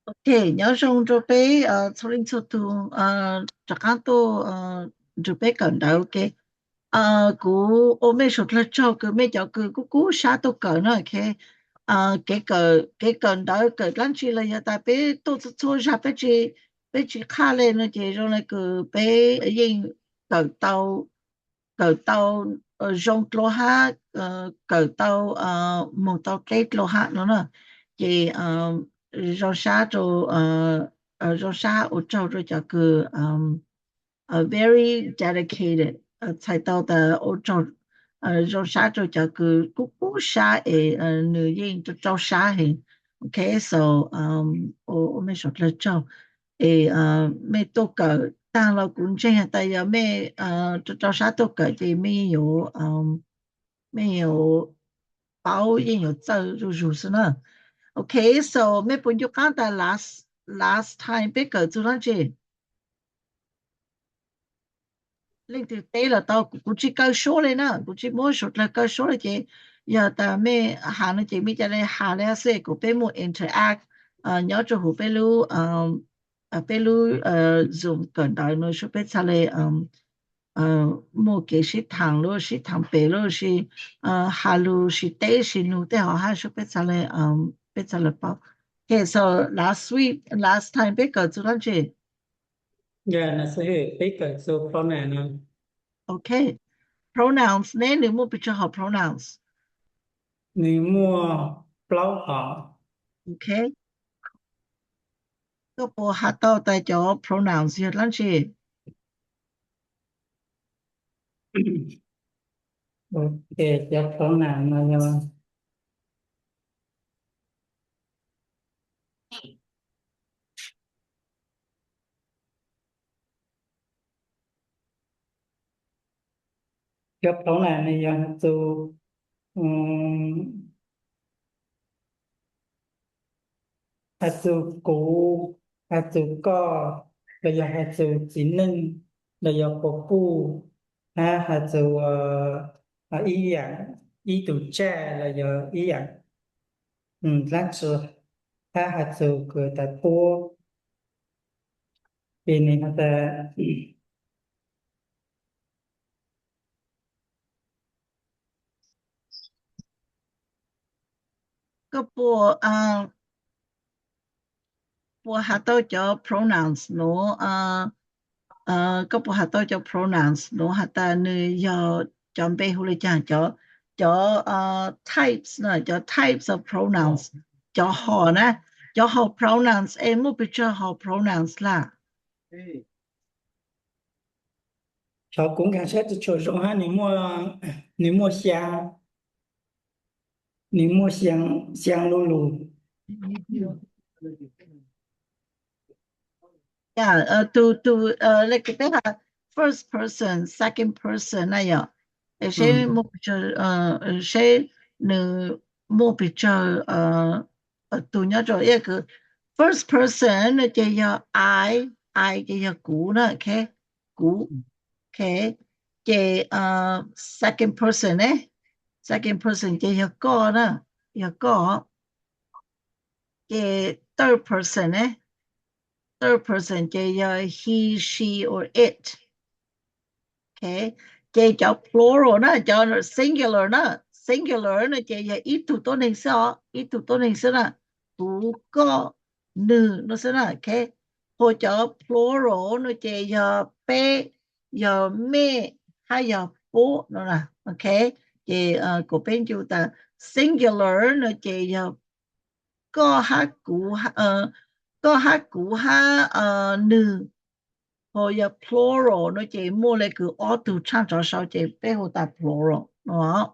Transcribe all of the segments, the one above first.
OK，nhớ xong cho bé số linh số tu chắc chắn tu cho bé cần đó OK. Cú ô mẹ sốt là cho cứ mẹ cho cứ cú sát tu cần nữa OK. Cái cần đó cái lần chỉ là ya ta bé tu tu ra bé chỉ khá lên nó chỉ rồi là cứ bé yên cần tàu rong lô ha cờ tàu một tàu kết lô ha nữa nè chị rong xa rồi rong xa ở châu rồi cho cứ very dedicated chạy tàu ta ở châu rong xa rồi cho cứ cú cú xa ở nữ yên cho châu xa hình okay so ở mấy số là châu mấy tô cờ当了工这样的有没找啥都可以没有包也有走就是呢。Okay, so me pun yo kanta last time pe cờ tu lan che linh từ tế là tao cũng chỉ câu số lên á cũng chỉ mỗi số là câu số là chị giờ ta me hà nó chị mi cho nên hà là sẽ của bé một interact nhớ cho hồ bé lu bé lu dùng cần đại nó số bé trả lời một cái sĩ thằng luôn sĩ thằng bé luôn sĩ hà lu sĩ tế sĩ nu tế họ hai số bé trả lời bé trả lời bao. Okay, so last time bé cờ tu lan chị. Dạ là sẽ biết cái số pronoun nào. Okay, pronouns nè nếu muốn biết cho họ pronouns. Nếu mua plau họ Okay, có bộ hạt tao tại chỗ pronouns gì lắm chị. ok cho pronoun nào nhưng mà cho pronoun này giờ từ um, hạt từ cũ hạt từ co bây giờ hạt từ chỉ ninh bây giờ có cu hạt từ ý dạng ý từ cha là giờ ý dạng lát sửa hạt từ cười tại tua vì này hạt Có bộ hạt tao chỗ pronouns nó có bộ hạt tao chỗ pronouns nó hạt ta nơi giờ chọn bé hữu lý chẳng chỗ types nè chỗ types of pronouns chỗ họ nè chỗ họ pronouns em muốn biết cho họ pronouns là. cháu cũng cảm giác cho rộng ha nếu mua xiang lù lù Yeah, like they have first person, second person này ạ. Sẽ ừ. một picture sẽ nữ một picture tụi nhớ rồi cái first person là chỉ là I chỉ là cũ nữa, okay, cũ, okay, chỉ second person ấy, second person chỉ là có nữa, là có, chỉ third person ấy. Third person chỉ là he, she or it. Okay. Chị cho plural nó cho singular nó singular nó chị là ít thủ tôn hình sao ít thủ tôn hình sao nè tú có nữ nó sẽ là okay hồi cho plural nó chị là bé là mẹ hay là bố nó là okay chị của bên chúng ta singular nó chị là có hát cụ có hát cụ ha nữ hồi giờ plural nó chỉ mua lại cứ auto trang trò sau chỉ bé hồ ta plural đúng không?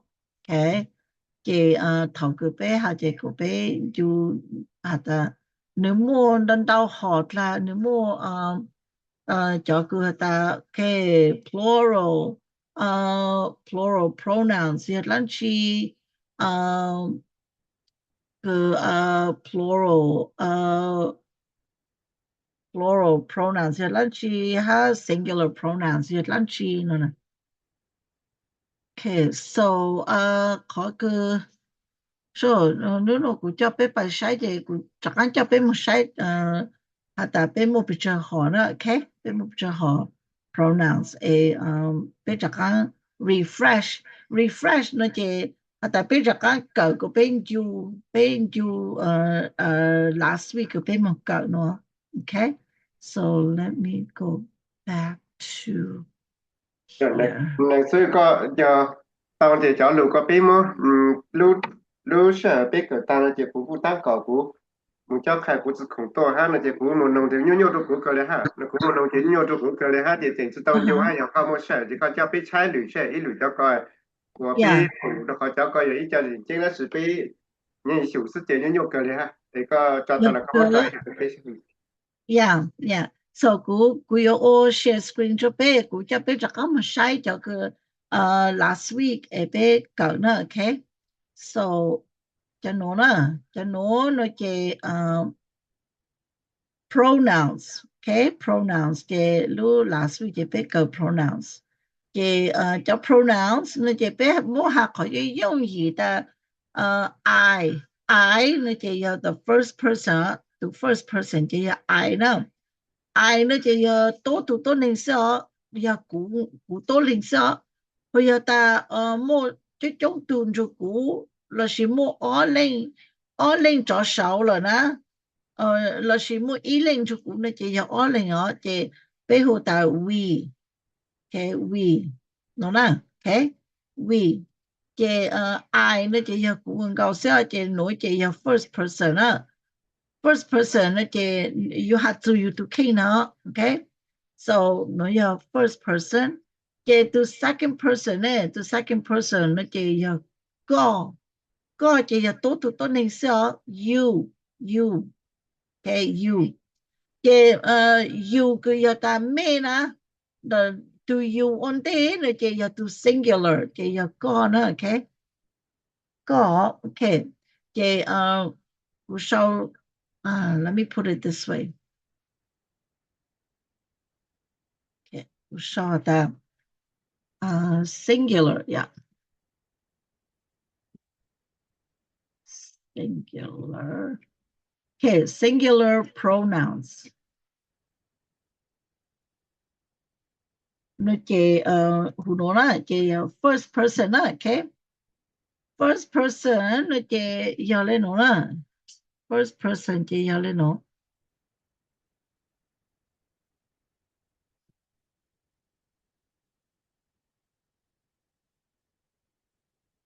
Okay. Chỉ thầu cứ bé hà chỉ cứ bé chú hà ta nếu mua đơn đau họ là nếu mua cho cứ hà ta cái plural plural pronouns thì lần chi cứ plural plural pronouns thì lần chi ha singular pronouns thì lần chi nữa nè. Okay, so có cứ so no กูจะไปใช้จะกูจากนั้นจะไปมาใช้แต่เป็นมุปิจหอนะโอเคเป็นมุปิจหอ pronouns เป็นจากนั้น refresh นะจะแต่เป็นจากนั้นเก่าก็เป็นอยู่last week ก็เป็นมันเก่าเนาะ okay so let me go back to here หนังสือก็จะตอนที่จะรู้ก็ไปมั้งรู้เชื่อไปเกิดตามจะกูตั้งก่อกูมึงเจ้าใครกูจะของตัวฮะนะจะกูมึงนงถึงยุ่งๆตัวกูเลยฮะนะกูมึงนงถึงยุ่งๆตัวกูเลยฮะจะถึงจะต้องอยู่ให้อย่างข้าวมันเชื่อจะเขาจะไปใช้หรือใช่หรือเจ้าก็กูไปกูแล้วเขาเจ้าก็อย่างนี้จะจริงๆแล้ว是ไปนี่小事情ยุ่งๆกันเลยฮะแต่ก็จะตอนนั้นเขาใจไปyeah so กู要我 share screen 就ไปกูจะไปจากนั้นมาใช้就个last week ไป搞นะ okay so จะโน้นะจะโน้นะจะpronouns okay pronouns จะรู้ last week จะไป搞 pronouns จะ pronouns นะจะไป摸下可以用语的I นะจะ要 the first person the first person จะ要 I นะI 呢就要多零色要古多零色或要打么这种动作古那是么二零做少了呢那是么一零就古呢就要二零这背后打 we okay we no นะ okay we 这I 呢就要古很搞笑这no就要 first person 啊First person 那个 you have to you to king okay so no your first person 这 to second person 呢 to second person 那个要个这要多零色 you okay you 这you 个要打咩呢 the do you on day 那个要 to singular 这要个呢 okay 个 okay 这我说let me put it this way. Okay, we saw that singular, yeah. Singular. Okay, singular pronouns. 那个胡诺啦，这 first person 啦 okay? First person 那个要来弄啦 First person 这要来弄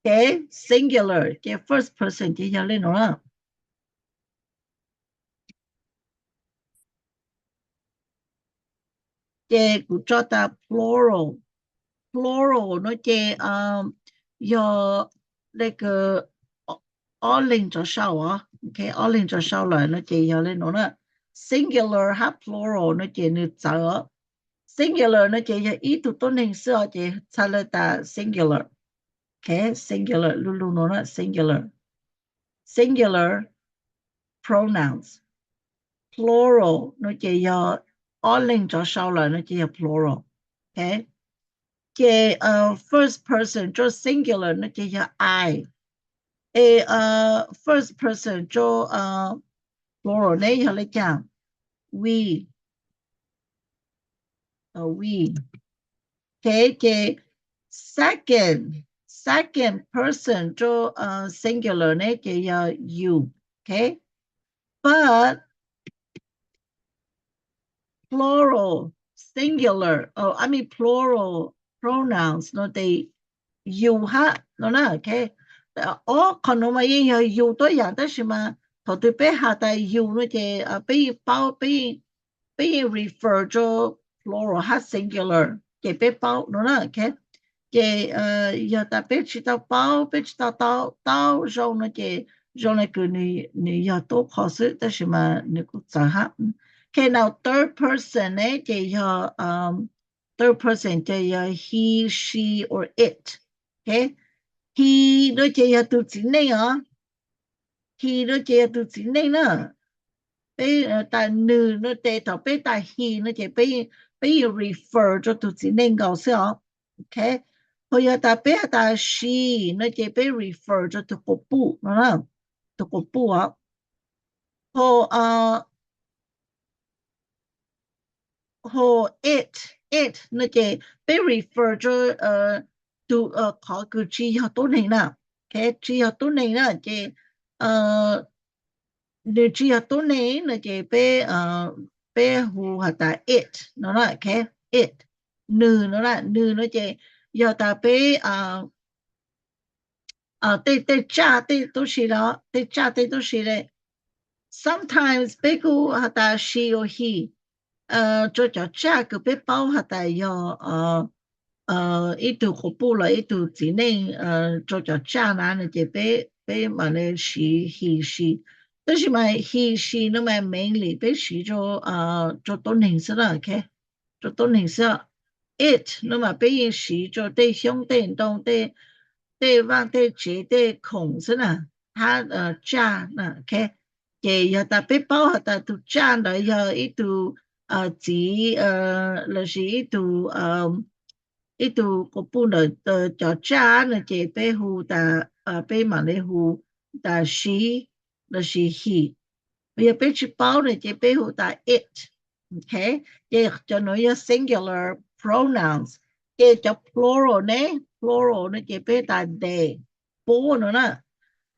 Okay, singular 这 first person 这要来弄啦这古叫的 plural 那这要那个二零做少啊 OK 二零做少了那这要来弄了 singular 和 plural 那这你找 singular 那这要一度多零色这才了的 singular OK singular 弄了 singular pronouns plural 那这要二零做少了那这要 plural OK 这first person 做 singular 那这要 I first person 做plural 呢要来讲 we okay 这 second person 做singular 呢就要 you okay but plural singular I mean plural pronouns no they you 哈 no 那 okay 可能嘛也有 you 多样但是嘛头对背下的 you 那个被 refer 做 plural 和 singular 给被包 no 那 okay 给要的被知道包被知道到让那个你要多考试但是嘛你不知哈Okay, now third person 呢就要third person 就要 he, she or it. Okay? He 都就要读字内he 都就要读字内呢。但女呢对头被他 he 呢就被 refer 做读字内搞笑。Okay? 后要搭配搭 she 那就被 refer 着这个不那这个不啊后后 it 那就被 refer 着都考个字要多年了 OK 字要多年了就你字要多年那就被胡下搭 it 那 OK it 女那就要搭配对家对都是了对家对都是嘞 sometimes 被个下搭 she or he 做叫家个被包下搭要一度可不了一度之内做叫家那就被嘛嘞 she he she 但是嘛 he she 那么 mainly 被 she 做多年是了 OK 做多年是 it 那么被 she 做对兄弟动对往对接对孔是呢他家那 OK 也要搭被包下搭都家了要一度字就是一度個本來就家呢就被胡的被嘛咧胡的 she 就是 he 要被去包呢就被胡的 it okay 也就那要 singular pronouns 也就 plural 呢就被打 they 波呢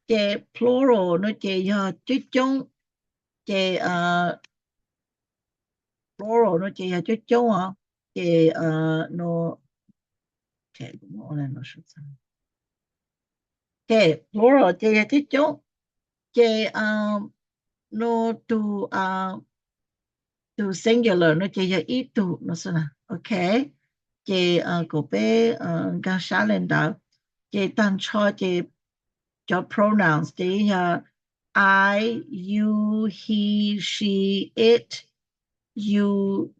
就 plural 呢就要最終就plural 呢就要最終就no okay 我來no說錯okay plural 就要最終就no to singular 呢就要一度no是啦 okay 就個被剛下領導就當初就叫 pronouns 就要 I, you, he, she, it, you,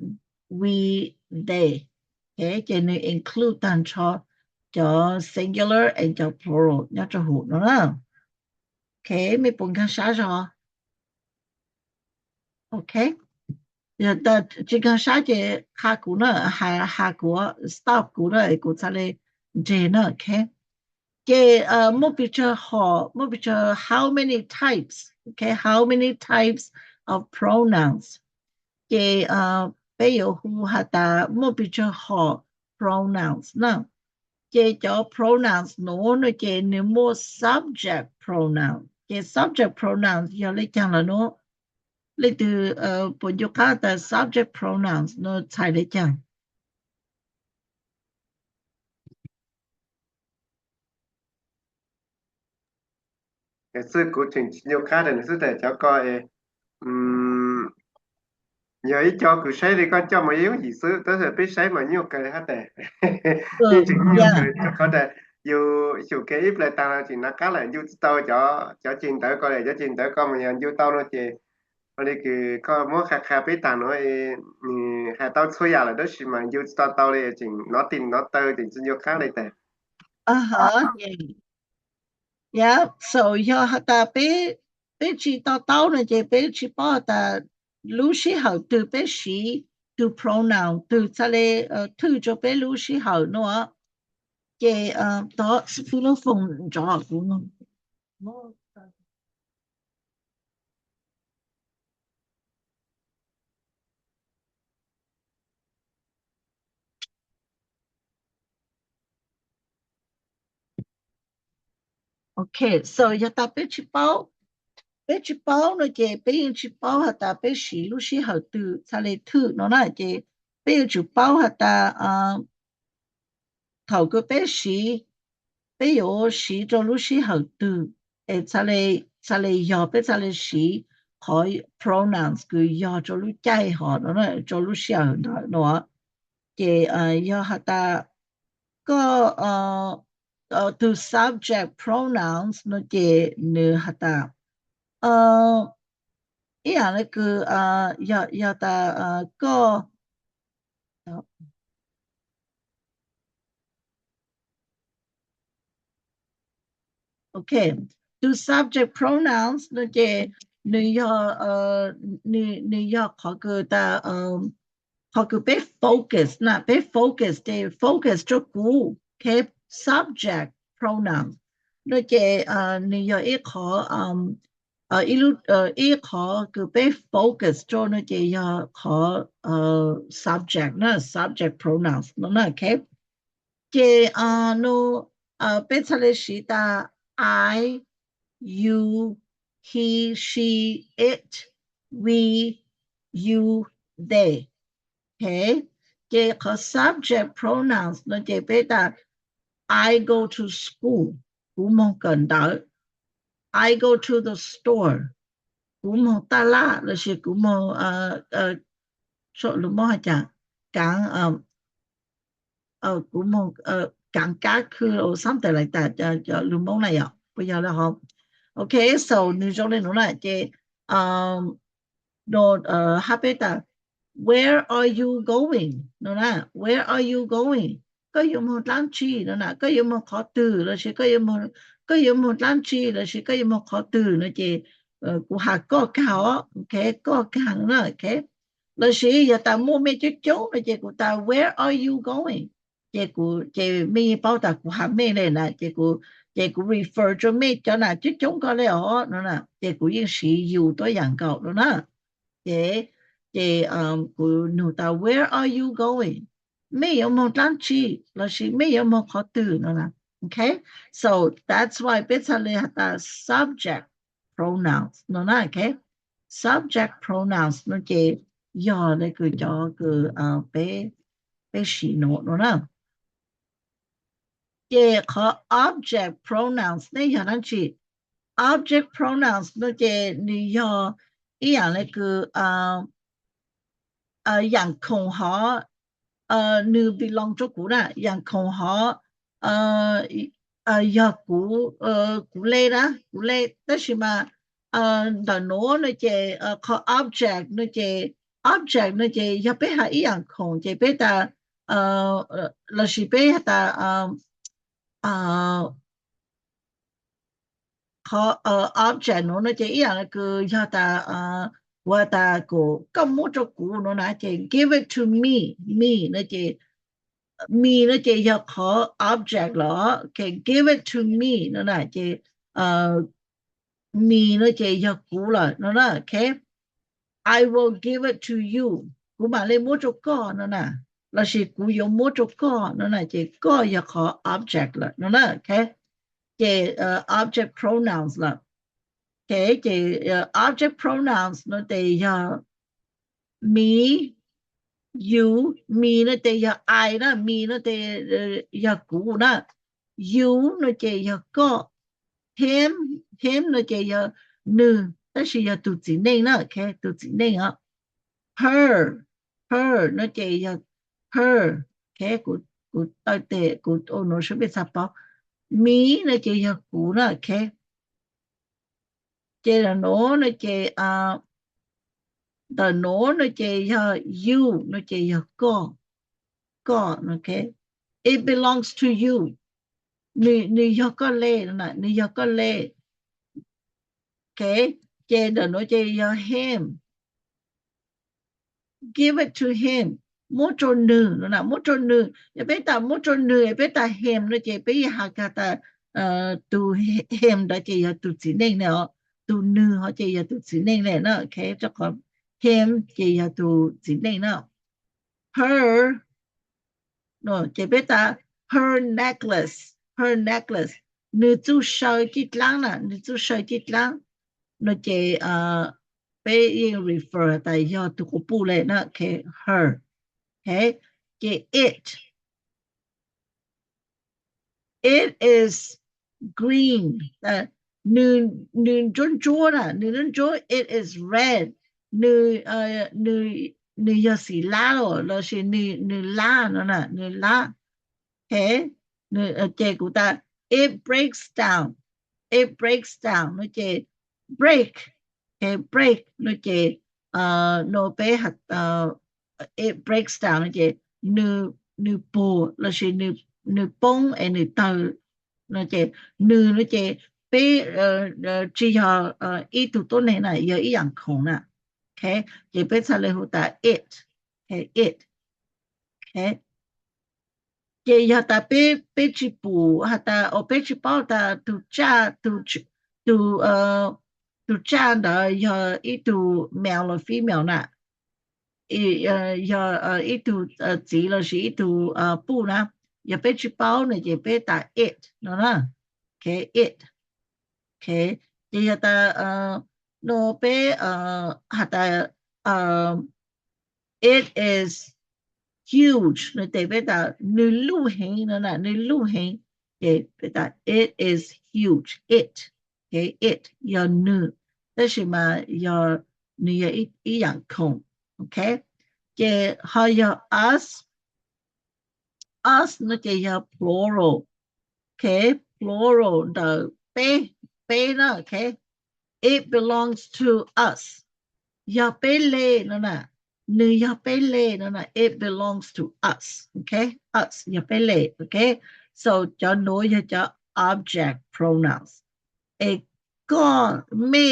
we, they. Okay, 就你 include 當初叫 singular 和叫 plural 一就好啦。Okay, 咪半間寫咗。Okay. 但這個寫嘅下句呢，下句 stop 句呢，句出嚟這呢 ，okay。冇比較好，冇比較 how many types, okay, how many types of pronouns. 比如胡下達冇比較好 pronouns 呢。叫 pronouns 喏呢你冇 subject pronoun. Subject pronouns 要你講了喏。你對本就卡的 subject pronouns 呢才嚟講。cái sự cố trình nhiều khác thì sự để cho coi nhớ ý cho cứ xây đi con cho mà yếu gì sự tới giờ biết xây mà nhiều cái hết đấy đi chừng nhiều cái cho có đấy dù cái ít lại tao chỉ nó cá lại dù tao cho trình tới coi để cho trình tới coi mà nhận dù tao nó chỉ ở đây cứ có mỗi khá biết tao nói hai tao chơi à là đó chỉ mà dù tao đây trình nó tin nó tao trình nhiều khác đây đấy Yeah, so要他被知道到呢就被知道的路西好对被是对 pronoun 对这里对就被路西好喏也到是非常风着股呢。Okay, so 要搭被去包呢就被人去包下搭被是路西好对这里对喏那就被人去包下搭頭個被是被有是做路西好對這裡要被這裡是可以 pronouns 佢要做路解好喏做路西好喏嘅要下搭個to subject pronouns 喏嘅你下搭一樣那個要搭個Okay, to subject pronouns 那些你要考个的考个被 focus 那被 focus 的 focus 就股 okay subject pronoun 那这你要一考一路一考就被 focus 做那这要考subject 那 subject pronouns 那 OK 这no 被出来是的 I you he she it we you they OK 这考 subject pronouns 那这被的 I go to school 古蒙跟到 I go to the store 古蒙大拉那是古蒙说什么讲讲古蒙讲家去 or something like that 叫古蒙来呀不要了哈 Okay so 你说的那这no哈贝达 Where are you going 那 Where are you going ก็อยู่หมดร้านชีนั่นน่ะก็อยู่หมดขอตื่นแล้วสิก็อยู่หมดร้านชีแล้วสิก็อยู่หมดขอตื่นนะเจกูหาก็เขาโอเคก็กังนะโอเคแล้วสิอย่าตามโมเมจุ๊ๆนะเจกูตา Where are you going เจกูเจมีเป้าตากูหาไม่เลยนะเจกู refer จนไม่จนน่ะจุ๊ๆก็เลยอ๋อนั่นน่ะเจกูยิ่งสิอยู่ตัวอย่างเก่าแล้วนะเจกูหนูตา Where are you goingไม่有冇ตั้งชีแล้วสิไม่有冇ขอตื่นนะ Okay so that's why เป็นทะเลหัต subject pronouns นะ Okay subject pronouns นั่นเจยอเลยคือจอคือไปสีโนนะเจขอ object pronouns ในอย่างนั้นสิ object pronouns นั่นเจนี่ยออีอย่างเลยคืออย่างคงหอ你 belong 做古啦อย่างคงหออย่ากูเลยนะกูเลยแต่是嘛แต่โน้นเจขอ object นะเจ object นะเจอย่าไปหาอีอย่างคงเจไปแต่เราสิไปแต่ขอobject โน้นเจอีอย่างคืออย่าแต่ว่าแต่กูก็มุจกูโน้นนะเจ give it to me นะเจme นะเจอย่าขอ object หรอ okay give it to me นั่นน่ะเจme นะเจอย่ากูล่ะนั่นน่ะ okay I will give it to you กูมาเลยมุจก็นั่นน่ะแล้วสิกูยมุจก็นั่นน่ะเจก็อย่าขอ object ล่ะนั่นน่ะ okay เจobject pronouns ล่ะ okay เจobject pronouns นั่นเจอย่า me you me นะเจอย่า I นะ me นะเจอย่ากูนะ you นะเจอย่าก็ him นะเจอย่านึ但是อย่าตุจิเน่งนะโอเคตุจิเน่งอ่ะ her นะเจอย่า her โอเคกูตั้งแต่กูโอ้โนช่วยไปสับปะ me นะเจอย่ากูนะโอเคเจนะโนนะเจthe no นะเจอย่า you นะเจอย่าก็โอเค it belongs to you นี่อย่าก็เล่นะนี่อย่าก็เล่โอเคเจthe no เจอย่า him give it to him มุจนึนะมุจนึอย่าไปตามมุจนึอย่าไปตาม him นะเจไปหากาตาตู him ได้เจอย่าตุจิเน่งเนาะตูนึเฮาเจอย่าตุจิเน่งเลยนะโอเคเจ้าของ him เจอย่าตุจิเน่งเนาะ her no เจไปตา her necklace นึจูเชยจิตลังน่ะนึจูเชยจิตลังนะเจไปยิง refer แต่ยอตุกปูเลยนะโอเค her okay เจ it is green นึจ้วนน่ะนึจ้วน it is red นึยาสีลาแล้วสินึลานั่นน่ะนึลา okay นึเจกูตา it breaks down นึเจ break okay break นึเจno ไปหัดit breaks down นึเจนึปูแล้วสินึปงนึเตนึเจนึเจไปจีฮาอีตุต้นไหนน่ะอย่าอีอย่างของน่ะ okay เจไปทะเลหูตา it okay it okay 这要打被去补，还打我被去包的都加都加的要一度 male 和 female 呢，要一度字了是一度补呢，要被去包呢就被打 it 呢，okay it okay 这要打no 被还打it is huge 那代表到你路行了你路行也代表 it is huge it okay it 要你但是嘛要你要一样空 okay 这还有 us 那就要 plural okay plural 的被呢 okay it belongs to us 要被嘞呢你要被嘞呢 it belongs to us okay us 要被嘞 okay so จะโน้ยจะ object pronouns ก็แม่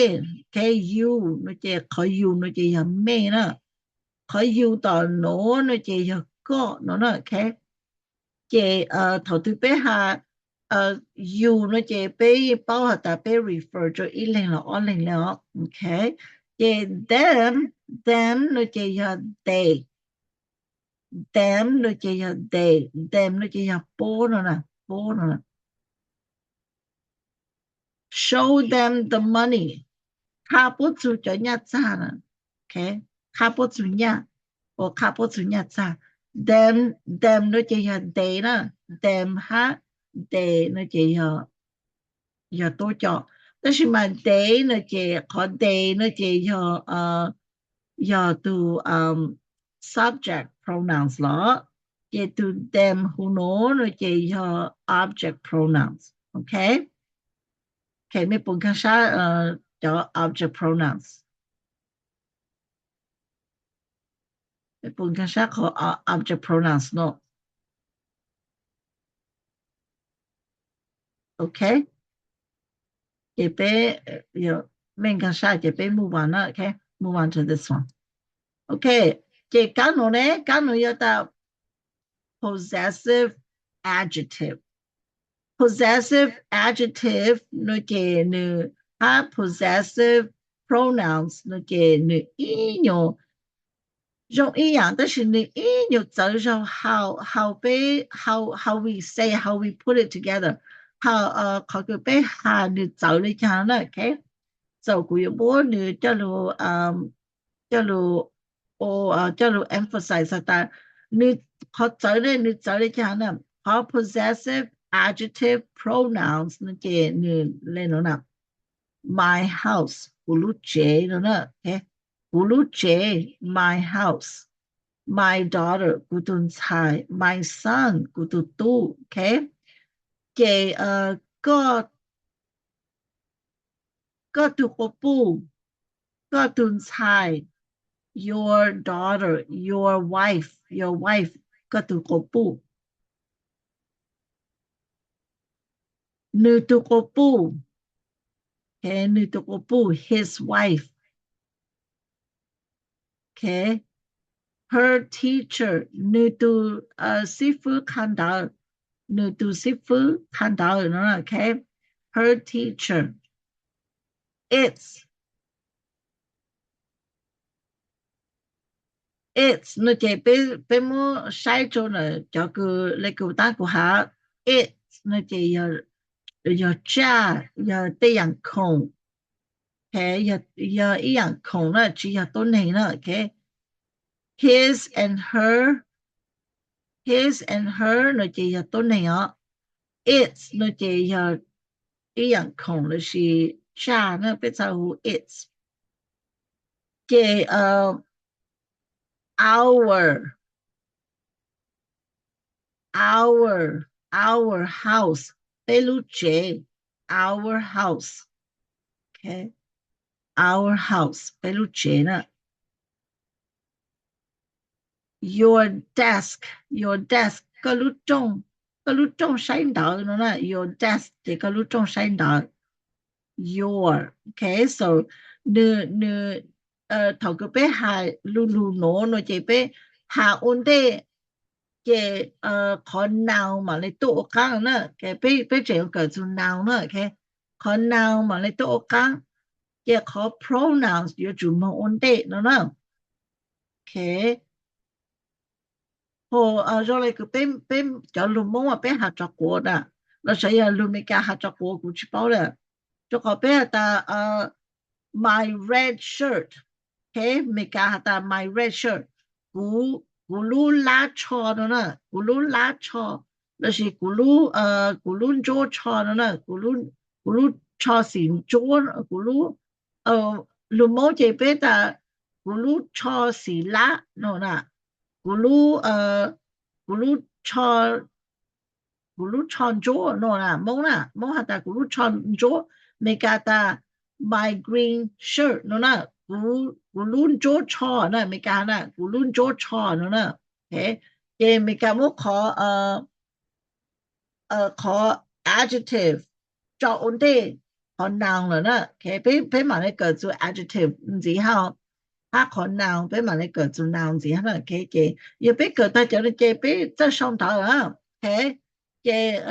okay you นะจะเขาอยู่นะจะอย่าแม่นะเขาอยู่ต่อโน้นะจะอย่าก็นะ okay จะ头对ไปหาyou นะจะไป包หาแต่ไป refer จะอีเล่งแล้วอ้อเล่งแล้ว okay จะ them นะจะอย่า they them นะจะอย่า they them นะจะอย่าโป้นะโป้นะ show them the money ข้าพุทธจะญาติจ้านะ okay ข้าพุทธญาติโอข้าพุทธญาติจ้า them นะจะอย่า they นะ them ฮะ they นะจะอย่าตัวจอ但是嘛 they นะจะขอ they นะจะอย่าตัวsubject pronouns หรอจะตัว them who know นะจะอย่า object pronouns okay okay ไม่ปุ่นข้างซ้ายจะ object pronouns ไม่ปุ่นข้างซ้ายขอ object pronouns no okay จะไปไม่ข้างซ้ายจะไป move on นะ okay move on to this one okay จะกันหนูเนี่ยกันหนู要到 possessive adjective possessive adjective 那个呢啊 possessive pronouns 那个呢一样用一样但是呢一样走上 how we say how we put it together how เขาก็ไปหา呢走了讲了 okay so กู有บ่呢叫做叫做 emphasize 但你เขา走了讲了เขา possessive adjective pronouns 那个呢来了 my house กูรู้เจแล้วนะ okay กูรู้เจ my house my daughter กูตุนชาย my son กูตุตู้ okay เจก็ตุกปูก็ตุนชาย your daughter your wife ก็ตุกปูนึตุกปู okay นึตุกปู his wife okay her teacher นึตุสิฟุคันดานึตุสิฟุคันดานะ okay her teacher it's นึจะไปมูใช้โจนะจะกูเลกูตั้งกูหา it's นึจะ要加要这样空 okay 要一样空了只要多内了 okay his and her 那就要多内啊 it's 那就要一样空了是加那变成 it's 这our house 被录J our house okay our house 被录J 呢 your desk ก็รู้จงใช้ดาวนะ your desk ก็รู้จงใช้ดาว your okay so เท่ากับไปหาลูโนจะไปหาอุนเด这可闹嘛你都讲呢给被这个就闹呢 OK 可闹嘛你都讲这可 pronouns 有就没问题呢 OK rồi lại cứ bên cho lùm mông mà bên hạt chọc của nè nó sẽ là lùm mấy cái hạt chọc của chỉ bảo là cho có bên ta my red shirt okay mấy cái hạt my red shirt cú lú lá cho nó nè cú lú lá cho nó sẽ cú lú cho cho nó nè cú lú cho xỉn cho cú lú lùm mông chế bên ta cú lú cho xỉ lá nó nè cú lú cho chỗ nó nè mong hạt cú lú cho chỗ mấy cái ta my green shirt nó nè cú lú chỗ cho nè mấy cái nè cú lú chỗ cho nó nè okay cái mấy cái mốt có adjective cho ổn định có noun rồi nè okay bên mà nó got to adjective gì hả它可能俾埋你個做noun字可能嘅嘅要俾個帶咗你嘅俾即上頭啊 okay 嘅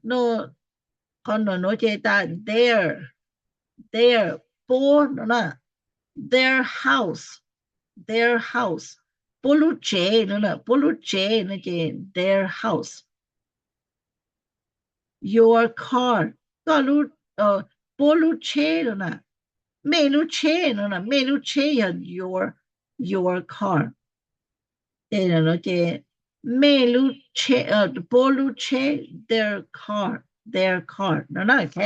no 可能我嘅帶 their 波嗱 their house 波路姐嗱波路姐那嘅 their house your car 個路波路車嗱ไม่รู้เช่นะไม่รู้เช่ your car เดี๋ยวนะเจไม่รู้เช่不รู้เช่ their car นะโอเค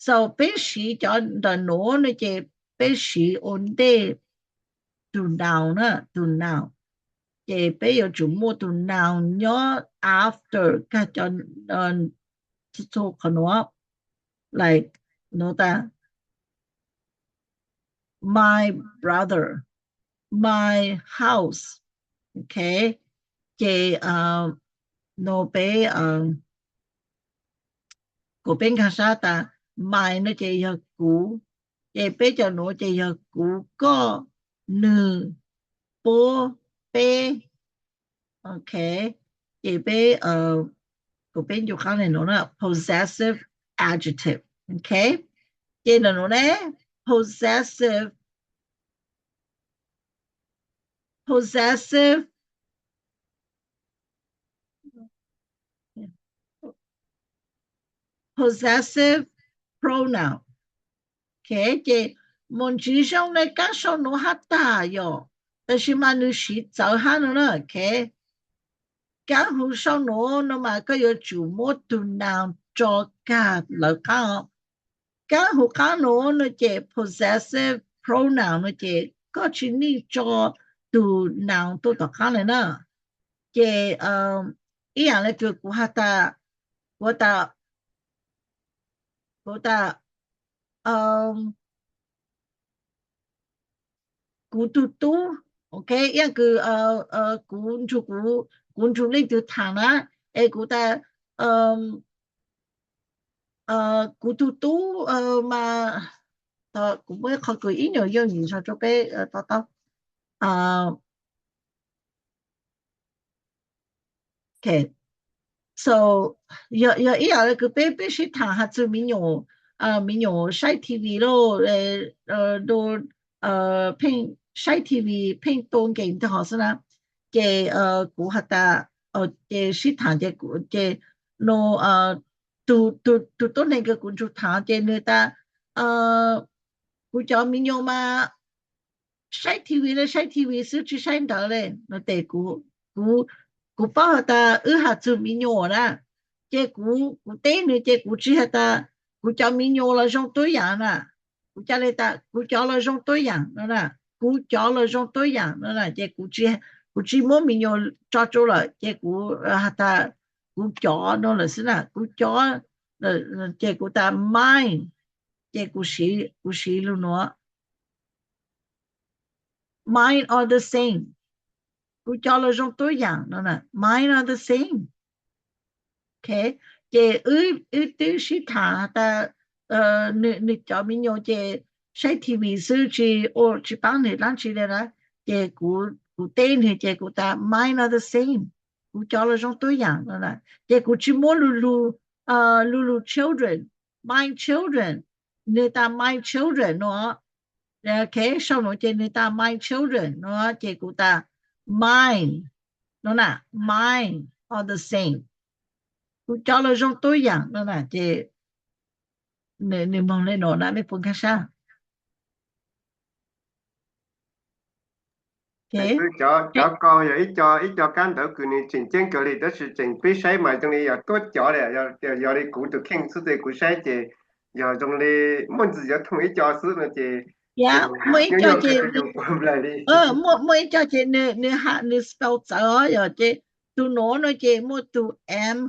so เป็นสีจอนตอนโน้นเจเป็นสีอุ่นเดตุนดาวนะตุนดาวเจเป็นอยู่จุดมั่วตุนดาวย้อน after ก็จอนทุกขนวบ like โน้ตาmy brother my house okay เจโนเปกูเป็นภาษาตา my นะเจยกูเจเปจะโนเจยกูก็นึโปเปโอเคเจเปกูเป็นอยู่ข้างในโนนะ possessive adjective okay เจโนนะpossessive pronoun okay 这mon chỉ trong này các số nó hát ta yo 但是嘛你是早下了 okay các hồ số nó mà có有主模 noun 做噶了讲các hồ cá nó chế possessive pronoun nó chế có chỉ ni cho từ noun tôi tao khá này nè chế ý là cái của ta của tu ok ý cái cuốn chú lịch từ thằng á của ta của tu mà cũng mới không có ý nhiều gì sao cho cái tao okay so ya ý là cái bé sĩ thằng hạt từ mình nhiều sai TV lo đồ pin sai TV pin tôn game thì họ sẽ là cái của hạt ta cái sĩ thằng cái nó tu tốt này cái cuốn chú thằng cái người ta của cho mình nhiều mà sai TV sự chỉ sai đó lên nó để của bao ta hạt từ mình nhiều nè cái của tên này cái của chỉ hạt ta của cho mình nhiều là trong tối dạng nè của cho người ta của cho là trong tối dạng đó nè của cho là trong tối dạng đó nè cái của chỉ muốn mình nhiều cho chỗ là cái của hạt ta của cho nó là thế nào của cho là cái của ta mine cái của sĩ luôn nữa mine are the same của cho là trong tối dạng đó nè mine are the same okay cái tư sĩ thả ta nị cho mình nhiều cái sai TV sư chỉ chỉ bán để làm gì đấy cái của tên thì cái của ta mine are the same กู教了种多样的啦这กู去摸露露children my children 你打 my children เนาะokay 小农这你打 my children เนาะ这กู打 mine เนาะนะ mine all the same กู教了种多样เนาะนะ这你มองเลยเนาะนะไม่พูดแค่ซะOkay. Cho con rồi ít cho can đỡ cứ ni chỉnh chỉnh cái này đó là chỉnh bị sai mà trong này tốt cho này giờ đi cũng được khen số để cũng sai chứ giờ trong này muốn gì giờ thông ý cho số là chứ yeah mới cho chị mới cho chị nữ spell trở rồi chị tu nó chị mua tu M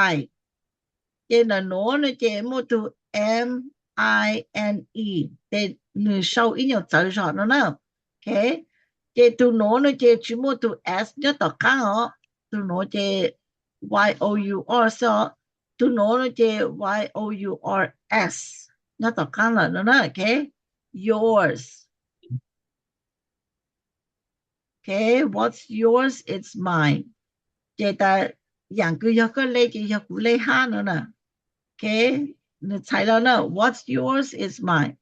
Y chị là nó chị mua tu M I N E để nữ sau ít nhiều trở rồi nó nào okay chị tu nó chị chỉ mua tu S nhất tất cả họ tu nó chị Y O U R so tu nó chị Y O U R S nhất tất cả là nó okay yours okay what's yours it's mine chị ta dạng cứ có lấy chị có lấy ha nữa nè okay nó thấy đó nè what's yours is mine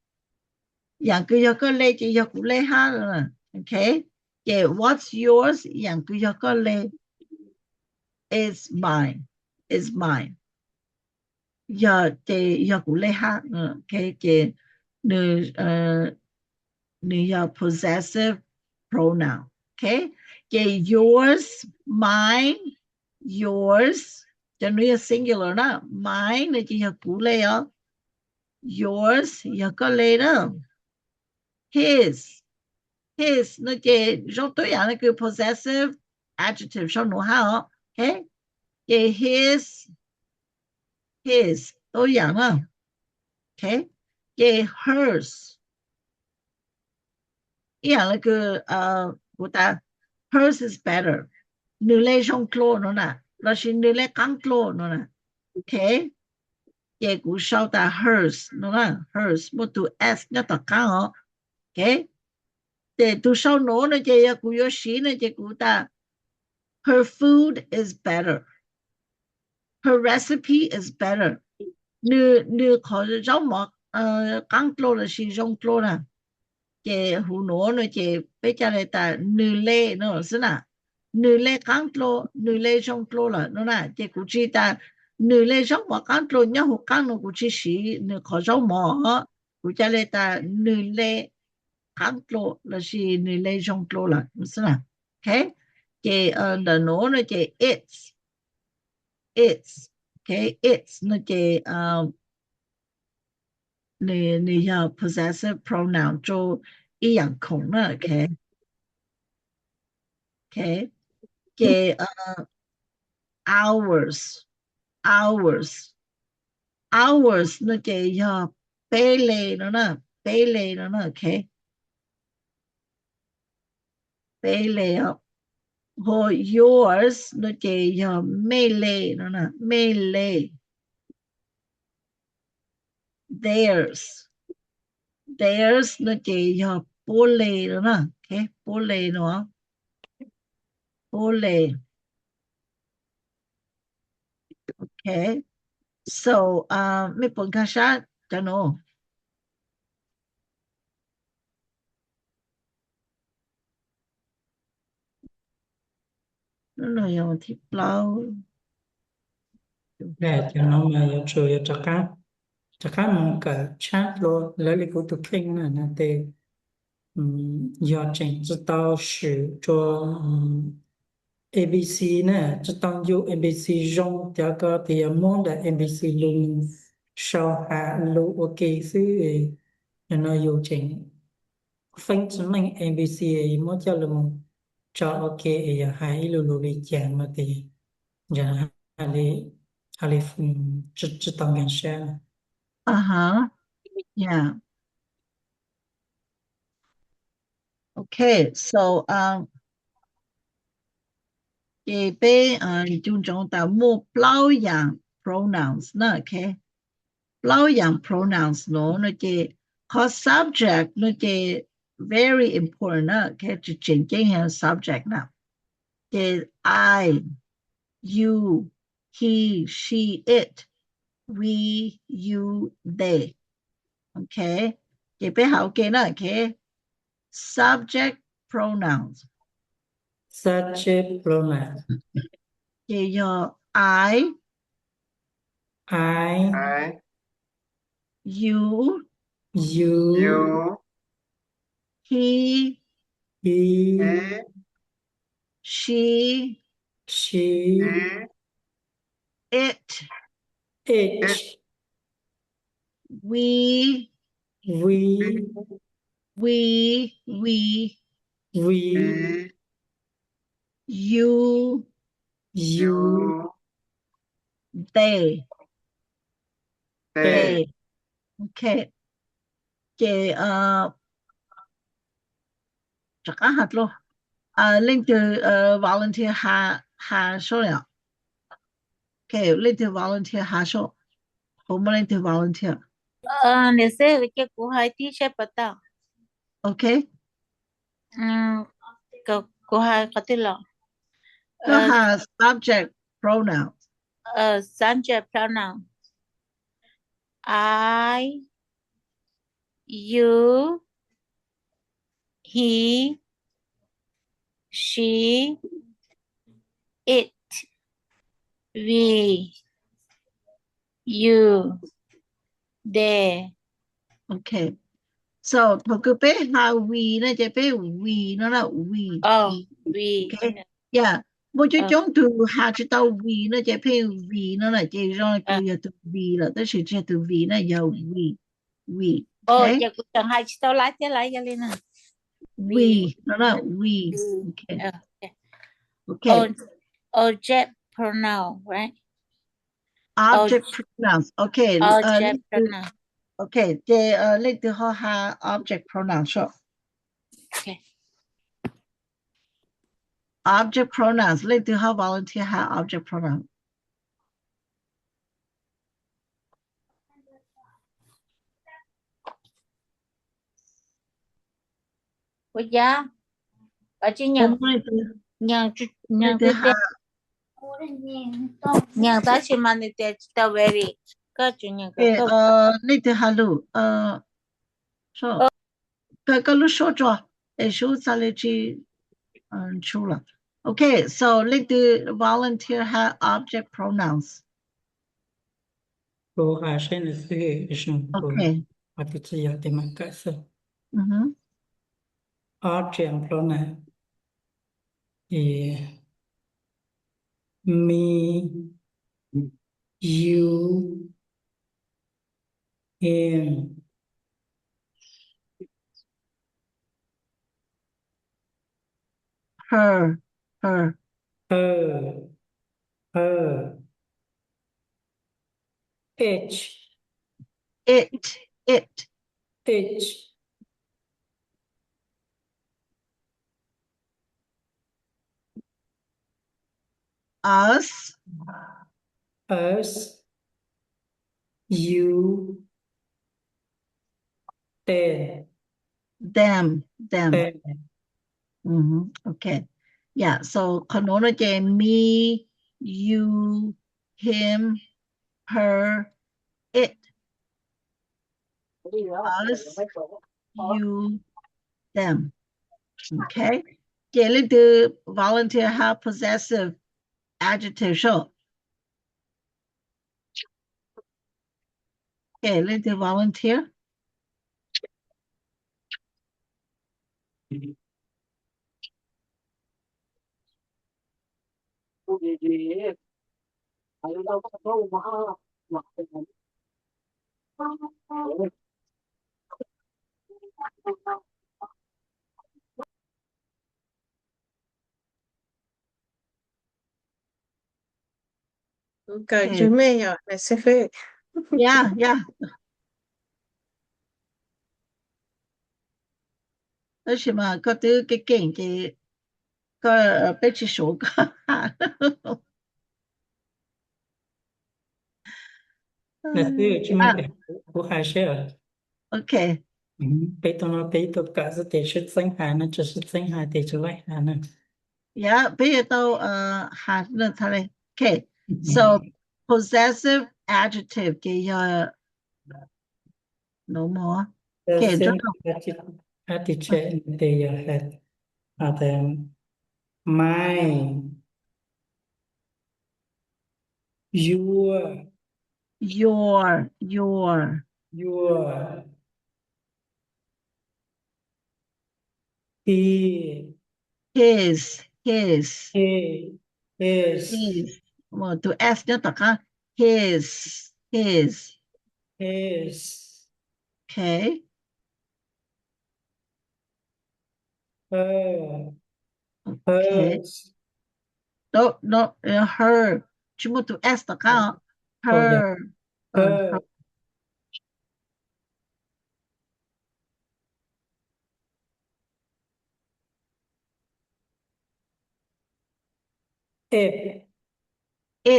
dạng cứ có lấy chị có lấy ha nữa nè okay chị what's yours dạng cứ có lấy is mine giờ chị có lấy ha nữa okay chị nữ possessive pronoun okay chị yours mine yours cho nó singular đó mine là chỉ học cũ lê đó yours giờ có lê đó his nó chỉ trong tối dạng là cứ possessive adjective trong nó ha okay chỉ his tối dạng đó okay chỉ hers dạng là cứ của ta hers is better nữ lê trong clô nó nè là chỉ nữ lê căng clô nó nè okay chị cũng sau ta hers nó nè hers một tu s nhất tất cả họ okay để tu sau nó chị cũng có sĩ nó chị cũng ta her food is better her recipe is better nữ khó giống mà căng clô là chỉ trong clô nè chị hú nó chị bây giờ là ta nữ lê nó là nè nữ lê căng clô nữ lê trong clô là nó nè chị cũng chỉ ta nữ lê trong mà căng clô nhá hú căng nó cũng chỉ sĩ nữ khó giống mà cũng cho là ta nữ lê căng clô là chỉ nữ lê trong clô là nó nè okay chị là nó chị it's okay it's nó chị nữ possessive pronoun cho ý dạng khổng đó okay okay chị hours nó chị bê lê nó okay bê lê hồi yours nó chị mê lê nó mê lê theirs nó chị bô lê nó okay bô lê nó bô lê okay so mấy phần khác sát cho nó nó dùng thì bao để cho nó mà chủ yếu cho các mong cả chat lo lấy lý của thực kinh là để do trình cho tao sử cho ABC nè cho tao dùng ABC trong cho có thì món là ABC luôn sau hạ lũ ok xứ nó dùng trình phân cho mình ABC mỗi cho là một cho ok hai lũ bị chạm mà thì giờ hali cho tao nghe xem yeah okay so chị bé chúng ta mua bao dạng pronouns nè okay bao dạng pronouns nó chị có subject nó chị very important nè okay to change subject now chị I you he she it we you they โอเคเก็บไปหาโอเคนะโอเค subject pronouns subject pronoun เกยอ I I you you he he she she it it we we you you they they โอเคเกจักหัดโล令到volunteer 下數了 okay 令到 volunteer 下數好冇令到 volunteer 你說嘅古係啲寫不到 okay 古係嗰啲咯ก็หา subject pronoun subject pronoun I you he she it we you they okay so ถ้าคือไปหา we นะจะไป we นั่นแหละ we we okay yeah 我就讲到下知道 we 那这篇 we 那那这让就要读 we 了但是这读 we 那要 we okay จะกูจังให้ชิตาลาจะไรกันเลยนะ we 那那 we okay okay object pronoun right object pronouns okay object pronoun okay 这你就好下 object pronoun 说 okay object pronouns 你就好 volunteer 下 object pronoun 我呀而且娘在去嘛你在到 very 个就娘个你就下路说个路说着说在那去出了 okay so 你就 volunteer 下 object pronouns 我还是那是什么 okay 我不知道怎么解释object pronoun me you him her her it us you them okay yeah so ขนมนะเจ me you him her it us you them okay เจเลย do volunteer have possessive adjective show okay เลย do volunteer感觉没有还是会 yeah 而且嘛ก็ตื้อเก่งๆจะก็ไปชิโชก็那是什么我还是 okay 被动了被动个是得是真还呢只是真还得是外还呢 yeah ไป到หาเรื่องทะเล Okay, so possessive adjective 嘅有 no more. Okay, Present adjective they had them my your he his well, to S เนี่ยต่อค่ะ his okay hers no her 全部 to S ต่อค่ะ her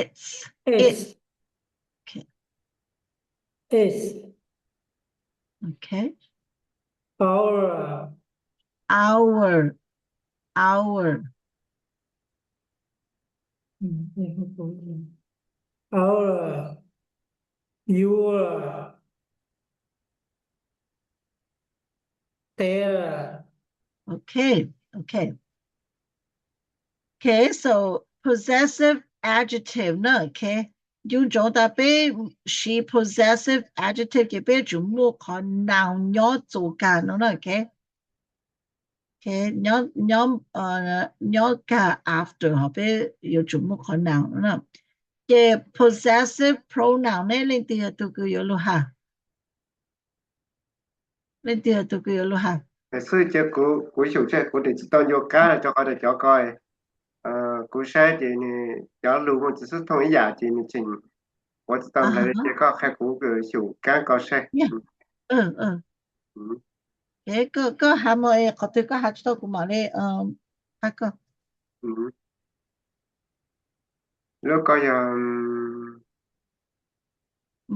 it's okay our your their okay so possessive adjective 呢 okay 用咗但係she possessive adjective 嘅俾全部可能有做緊咯 okay okay 有加 after 後邊有全部可能咯嘅 possessive pronoun 呢你哋都叫有咯嚇你哋都叫有咯嚇所以这古手这古的当有干就好的叫个古晒的呢叫路我只是同一样的呢情我知道来这个开古个手干个晒個係咪我對個係做過嘛咧嗰個แล้วก็ยัง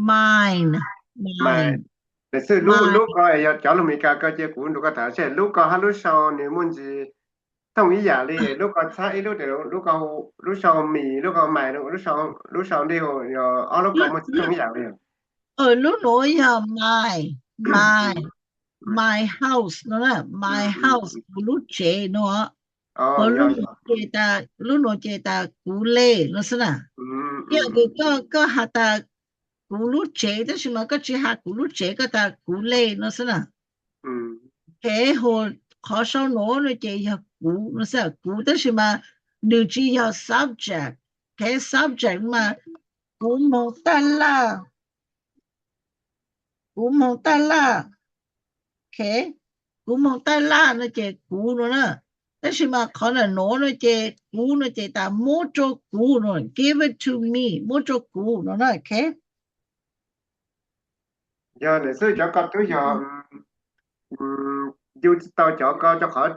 mine แต่ซึ่งลูกก็จะลูกมีการก็จะกูลูกก็ถามใช่ลูกก็ฮัลโหลชาวนี่มันจะต้องอีอย่างเลยลูกก็ใช้ลูกเดี๋ยวลูกก็ลูกชาวมีลูกก็ใหม่ลูกชาวนี่เขาเอาลูกก็มันต้องอีอย่างเลยลูกหนูอย่า my house นั่นแหละ my house ลูกเจเนาะลูกหนูเจตากูเล่นั่นสินะก็หาตากูลูกเจแต่ใช่มั้ยก็จะหากูลูกเจก็ตากูเล่นั่นสินะแค่ขอสอนหนูเจอย่ากูนั่นสิกูแต่ใช่มั้ยหนูจะอย่า subject แค่ subject มากูมองตาล่ะokay กูมองตาล่ะนะเจกูนะแต่ใช่มั้ยขอน่ะหนูนะเจกูนะเจตาโมโจกูนะ give it to me โมโจกูนะ okay giờ để sư cho con tôi giờ dù tao cho con cho khỏi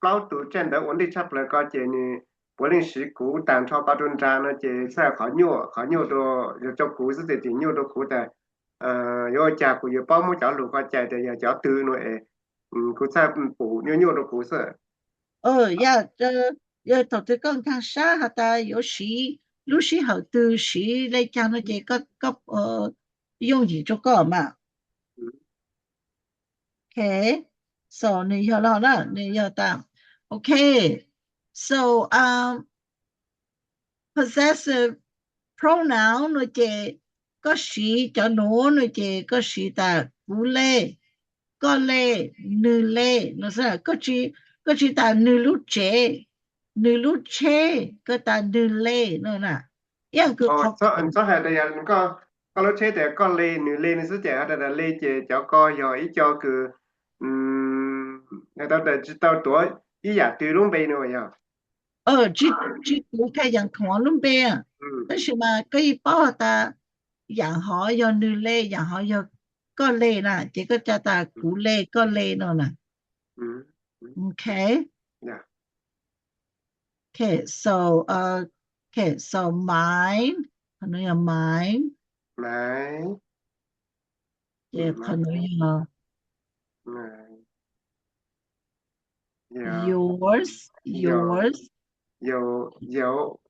plau tụ trên đó ổn định sắp lại con chị này bố linh sĩ cũ tàn cho ba tuần ra nó chị sẽ khỏi nhua đồ cho cũ sẽ thì nhua đồ cũ tại do cha của giờ bao mỗi cháu lũ con chạy thì giờ cháu tư nữa cũ sẽ phụ nhua đồ cũ sẽ giờ tao tôi con thang xa hả ta có sĩ lúc sĩ hậu tư sĩ lấy cha nó chị có用gì cho có mà okay so 你要了啦你要当 okay so possessive pronoun nó chị có sĩ cho nó chị có sĩ ta cú lê có lê nữ lê nó sẽ có chỉ ta nữ lúc chế có ta nữ lê nó nè yang cứ học so hay đây có lúc chếแต่ก็เลยnữ lê nó sẽ chạy là lê chế cho coi rồi ý cho cứ người ta để tao tuổi ý giả từ luôn bên rồi à chỉ cũng cái dạng khoản luôn bên à但是嘛cái bao ta dạng họ do nữ lê dạng họ do có lê nè chỉ có cho ta cú lê có lê nó nè okay okay so mine 可能有 mine 也可能有yours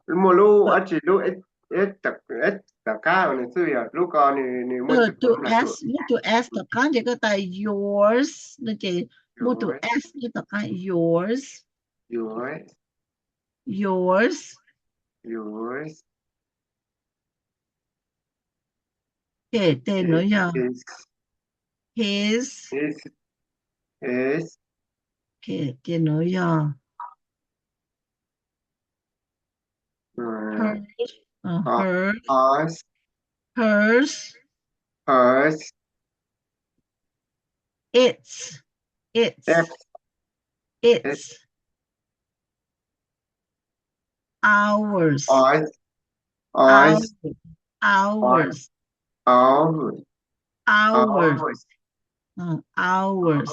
mua lu ở chỉ lu ít ít tất cả này xưa à lu có này mua chụp to cũng là tuổi S muốn to S tất cả chỉ có tại yours nó chỉ muốn to rồi S như tất cả yours rồi yours rồi kể tên nữa giờ his his his his kể tên nữa giờ uh, hers uh, hers us hers hers its F its S its ours us ours us ours ours ours ours ours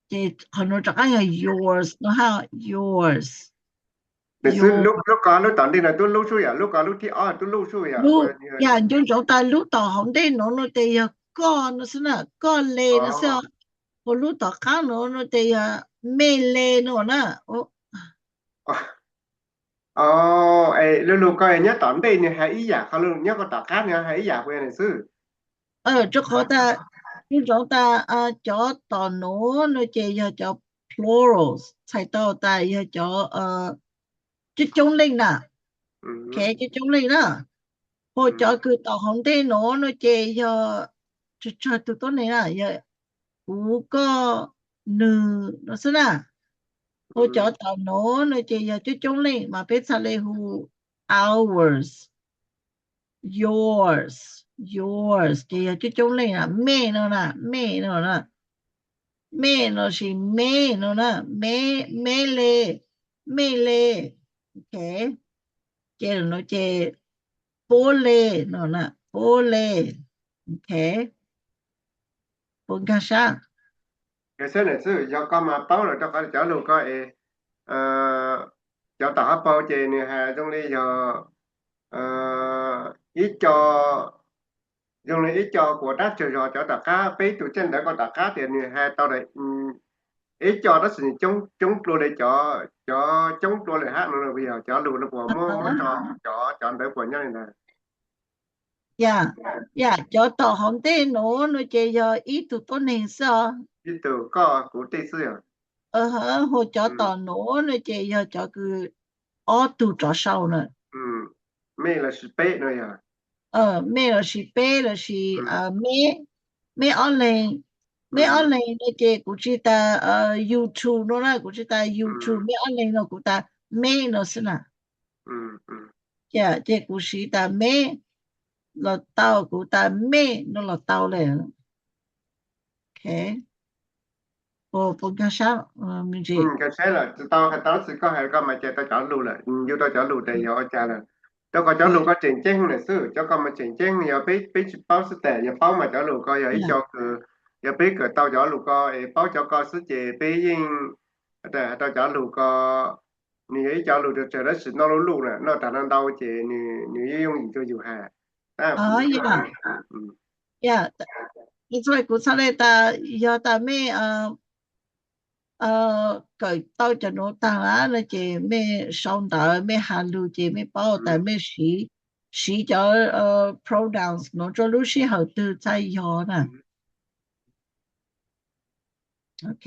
thì họ nói chắc là yours nó ha yours để xưa your lúc lúc có lúc tận đi là tôi lúc xui à lúc có lúc thì tôi lúc xui à lúc ya chúng chúng ta lúc đó không đến nó thì có nó sẽ là có lệ nó sẽ có lúc đó khác nó thì mê lệ nó nè lúc lúc có nhớ tận đi này hay ý giả không lúc nhớ có tận khác nha hay ý giả quên này xưa chỗ họ ta chúng ta cho tao nó chỉ cho plurals thay tao ta cho chứ chúng linh nè cái chứ chúng linh nè hồi cho cứ tao không đến nó chỉ cho tụi tôi này nè cú có nữ nó sẽ là hồi cho tao nó chỉ cho chúng linh mà biết sao lại hu ours yours chỉ cho chúng linh là mẹ nó chỉ mẹ nó nè mẹ lê ok chỉ là nó chỉ bố lê nó nè bố lê ok bốn cái sao cái xưa này xưa do có mà bao rồi cho có cho lúc có ờ, cho tao bao chị này hà trong đây giờ ít cho dùng này ít cho của đất trời rồi cho tất cả mấy tụi trên đã có tất cả tiền này hà tao đây ít cho đó sự chống chống luôn để cho chống luôn để hát nữa bây giờ cho luôn là của mua cho để của nhau này nè dạ dạ cho tao không tên nó chỉ ít tụi tôi nên sao ít từ có của tây xưa hồi cho ừ tao nó chỉ cho cứ ở tụi cho sau nữa ừ mấy là sự bé nữa à mẹ là chị bé là chị ừ mẹ mẹ ở lên mẹ ở ừ lên nó chỉ cũng chỉ ta YouTube nó là cũng chỉ ta YouTube ừ mẹ ở lên nó cũng ta mẹ nó xin à ừ ừ dạ chỉ cũng chỉ ta mẹ là tao cũng ta mẹ nó là tao lên ok bộ cái sao mình ừ chỉ cái xe là tao sẽ có hay có mà chạy tao chọn luôn là vô tao chọn luôn để giờ cha là tao có chọn luôn có trình chén này xưa cho con mà trình chén giờ biết biết bao sức tệ giờ bao mà chọn luôn coi giờ ít dạ cho cứ giờ biết cái tao chọn luôn coi bao cho con sức chế biết nhưng tao chọn luôn coi你一脚路就走的是那路路了，那当然到这你用你就有害，但不是说，dạ嗯 dạ cái rồi cũng sao đây ta giờ ta mẹ cái tao cho nó tăng á là chị mẹ xong tới mẹ hà lưu chị mẹ bảo tại 嗯 mẹ sĩ cho pronouns nó cho lúc sĩ hậu từ tại giờ nè 嗯 ok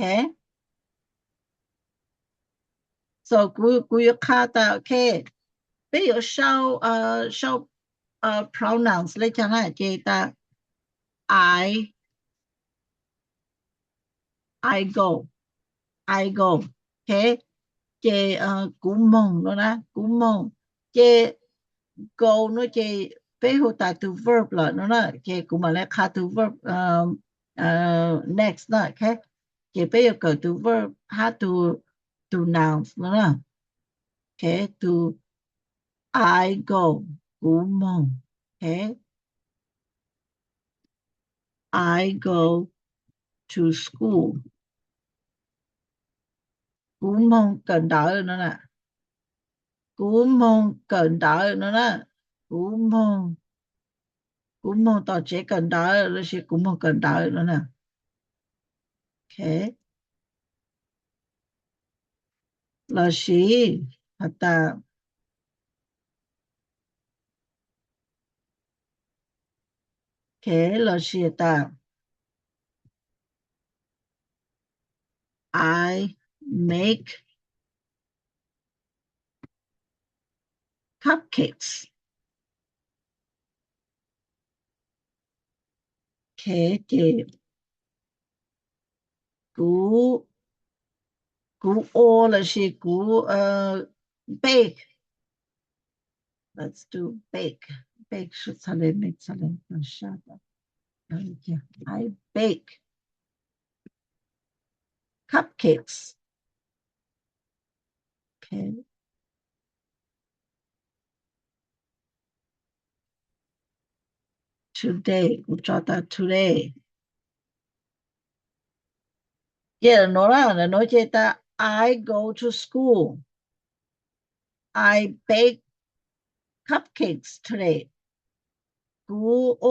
so cú khá ta ok bây giờ sau pronouns lấy chẳng hạn chị ta I go ok chị cú mông đó nè cú mông chị go nó chỉ bé hồ tại từ verb là nó là chỉ cũng mà lại khá từ verb next đó okay chỉ bé yêu cầu từ verb ha từ nouns nó là okay từ I go cú mong okay I go to school cú mong cần đợi nữa nè cú mong cần đợi nữa nè cú mong tao chỉ cần đợi rồi sẽ cú mong cần đợi nữa nè okay 러시 하다 러시 하다 I make cupcakes. 제 구 러시 bake. Let's do bake. Bake should make shut up. I bake cupcakes. Okay. Today. Today. Yeah, Nora, no jeta I go to school. I bake cupcakes today. กูโ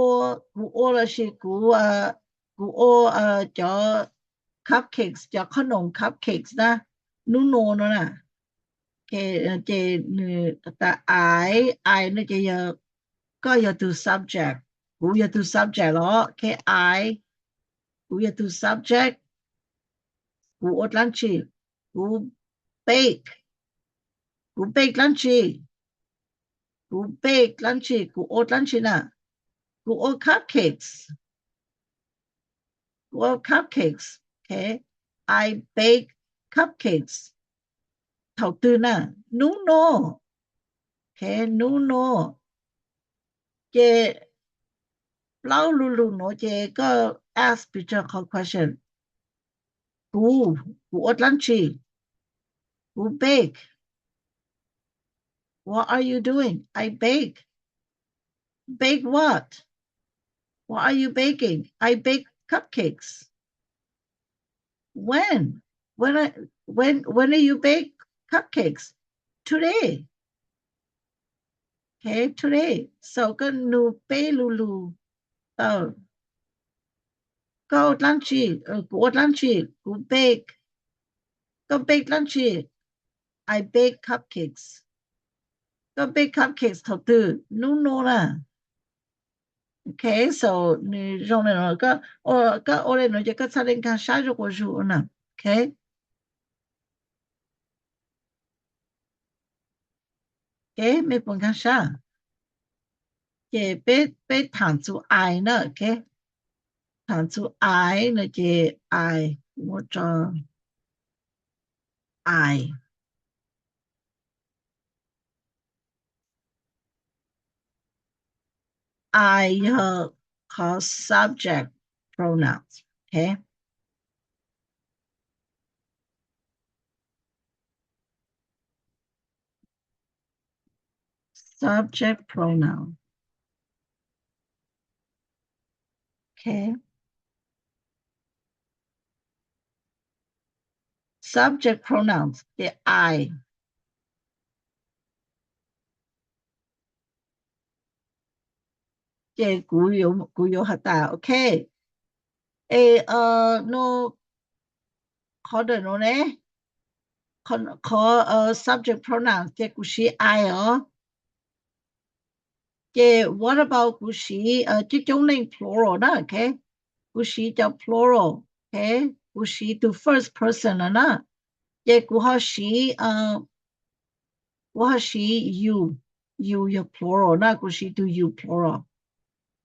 อละชิกูโอจอ cupcakes จอขนม cupcakes นะนูโนนะน่ะเจแต่ I นะจะก็อย่า do subject กูอย่า do subject หรอI กูอย่า do subject กูอดลันชีกู bake กู bake ลันชีกู bake ลันชีกูอดลันชีนะกูอด cupcakes Well, cupcakes. Okay. I bake cupcakes. เท่าตื่นน่ะ no. Okay, no. เจเล่าลูๆเนาะเจก็ ask teacher question. กูอดลันชีกู bake. What are you doing? I bake. Bake what? What are you baking? I bake cupcakes. When? When do you bake cupcakes? Today. Okay, today. So ก็นูเป้ลูก็ลันชีกูอดลันชีกู bake ก็ bake ลันชี I bake cupcakes ก็ bake cupcakes เท่าตื่นนูน่ะ Okay, so นี่จงเลยเนาะก็โอเลยเนาะจะก็แสดงการใช้จกว่าชูน่ะ Okay Okay ไม่ปนกันช้าเจไปถามจู I เนาะ Okay ถามจู I เนาะเจ I หมดจอ I call subject pronouns. Okay? Subject pronoun. Okay? Subject pronouns. The I. Guyo hata. Okay. No. Call no ne. Call subject pronouns. Gushi I. What about gushi? Name plural na. Okay. Gushi the plural. Okay. Gushi to first person na. Guhashi. Guhashi you. You your plural na. Gushi to you plural.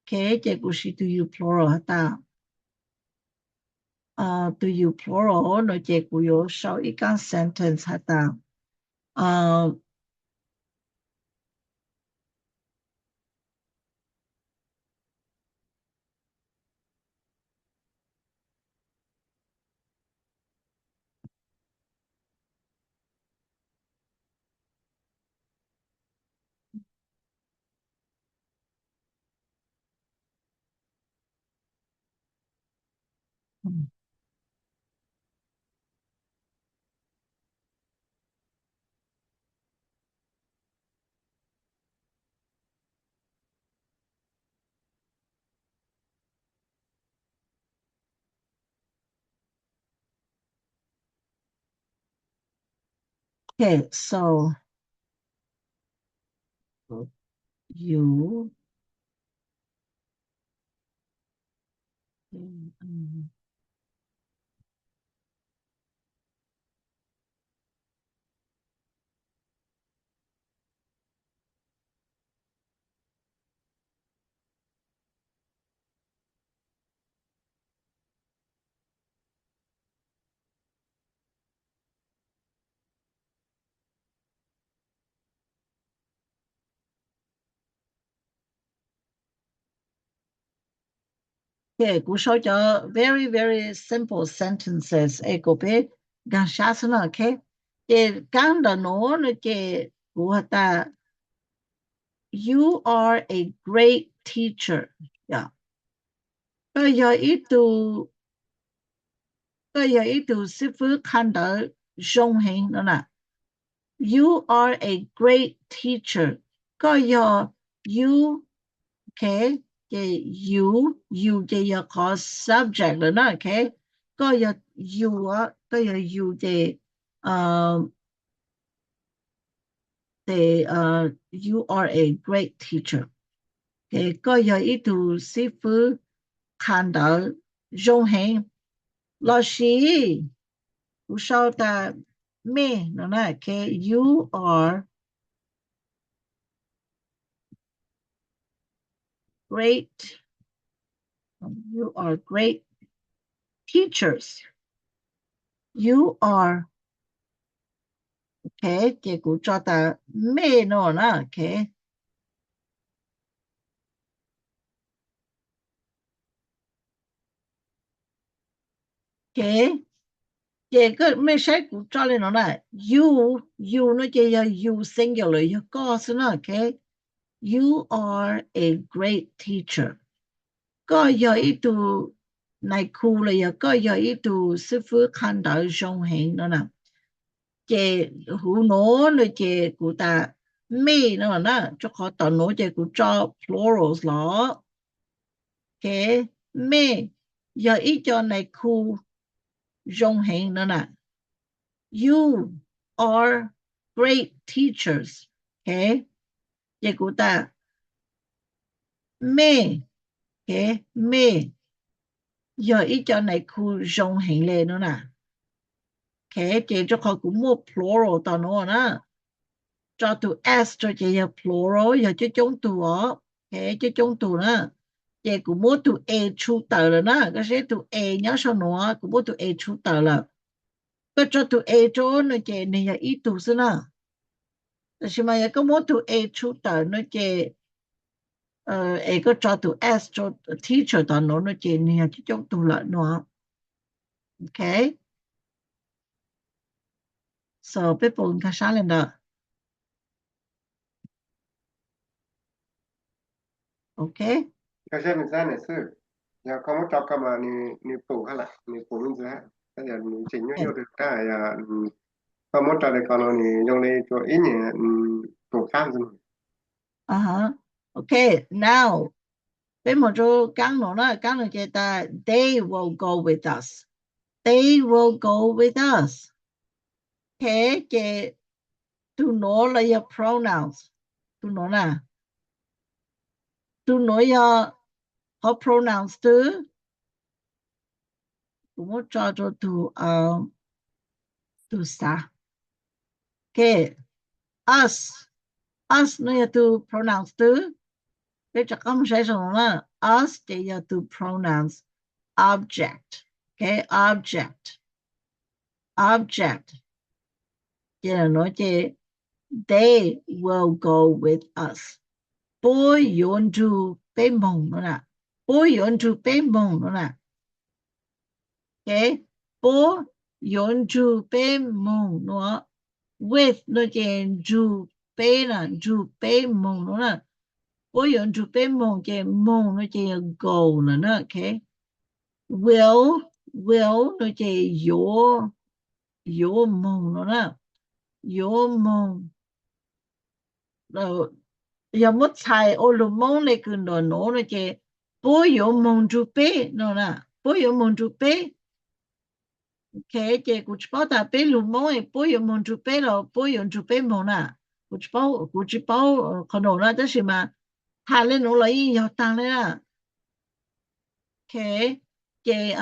Okay. Gushi to you plural hata. To you plural no guyo show ikan sentence hata. Okay, so you Okay, กูshow you very very simple sentences. กูไป讲啥子呢 okay? 讲的呢กู话 You are a great teacher. Yeah. ก็有一度师傅看到荣幸了呢 You are a great teacher. ก็有 you okay you 就有個 subject 了呢 okay ก็有 you 啊ก็有 you 的you are a great teacher. Okay ก็有一度師傅看到榮幸老師不曉得咩了呢 okay you are great teachers. You are okay 結果做得咩咯呢 okay okay 這個咩ใช้กู做了呢 you 呢就要 you singular 要告訴呢 okay You are a great teacher. ก็有一度內褲了呀ก็有一度師傅看到榮幸了呢這胡挪了這กู打咩了呢就可到挪這กู做 plurals 了 okay 咩有一種內褲榮幸了呢 You are great teachers. Okay 這กู打咩okay 咩有一種內褲榮幸了呢 okay 這就可กู冇 plural 到挪呢做到 s 就這有 plural 有這種度哦 okay 這種度呢這กู冇到 a 出到了呢可是到 a 要說挪กู冇到 a 出到了ก็做到 a 做呢這你有一度是呢但是嘛也ก็冇到 a 出到呢這個做到 s 做 teacher 到挪呢這你有這種度了挪 okay so 被本看啥了呢 okay ก็ใช่เป็นซ่าเนี่ยซื้ออย่าเขามาจอกกันมานี่ปู่หั่นล่ะนี่ปู่มันจะถ้าอย่างนี้จริงอยู่ๆได้อย่าเขามาจอกได้ก่อนนี่ยงเลยตัวอีเนี่ยปู่ข้ามซุ okay now 被我就讲了讲了这个 they will go with us they will go with us okay 这 to know 了有 pronouns to know 啦 to know 有好 pronouns 的我找着 to啥 okay us 呢有 to pronouns 的这就刚才说了 us 这有 to pronouns object okay object 这呢这 they will go with us 不用就被蒙了不用就被蒙了 okay 不用就被蒙了 with 那件就被了就被蒙了不用就被蒙这蒙那件 go 了呢 okay will 那件有蒙了呢有蒙有没猜我了蒙那个那件不用蒙就被了呢不用蒙就被 OK 这古只包大杯路蒙诶不用蒙住杯了不用住杯蒙啦古只包可能啦但是嘛他咧侬来要当咧啦 OK 这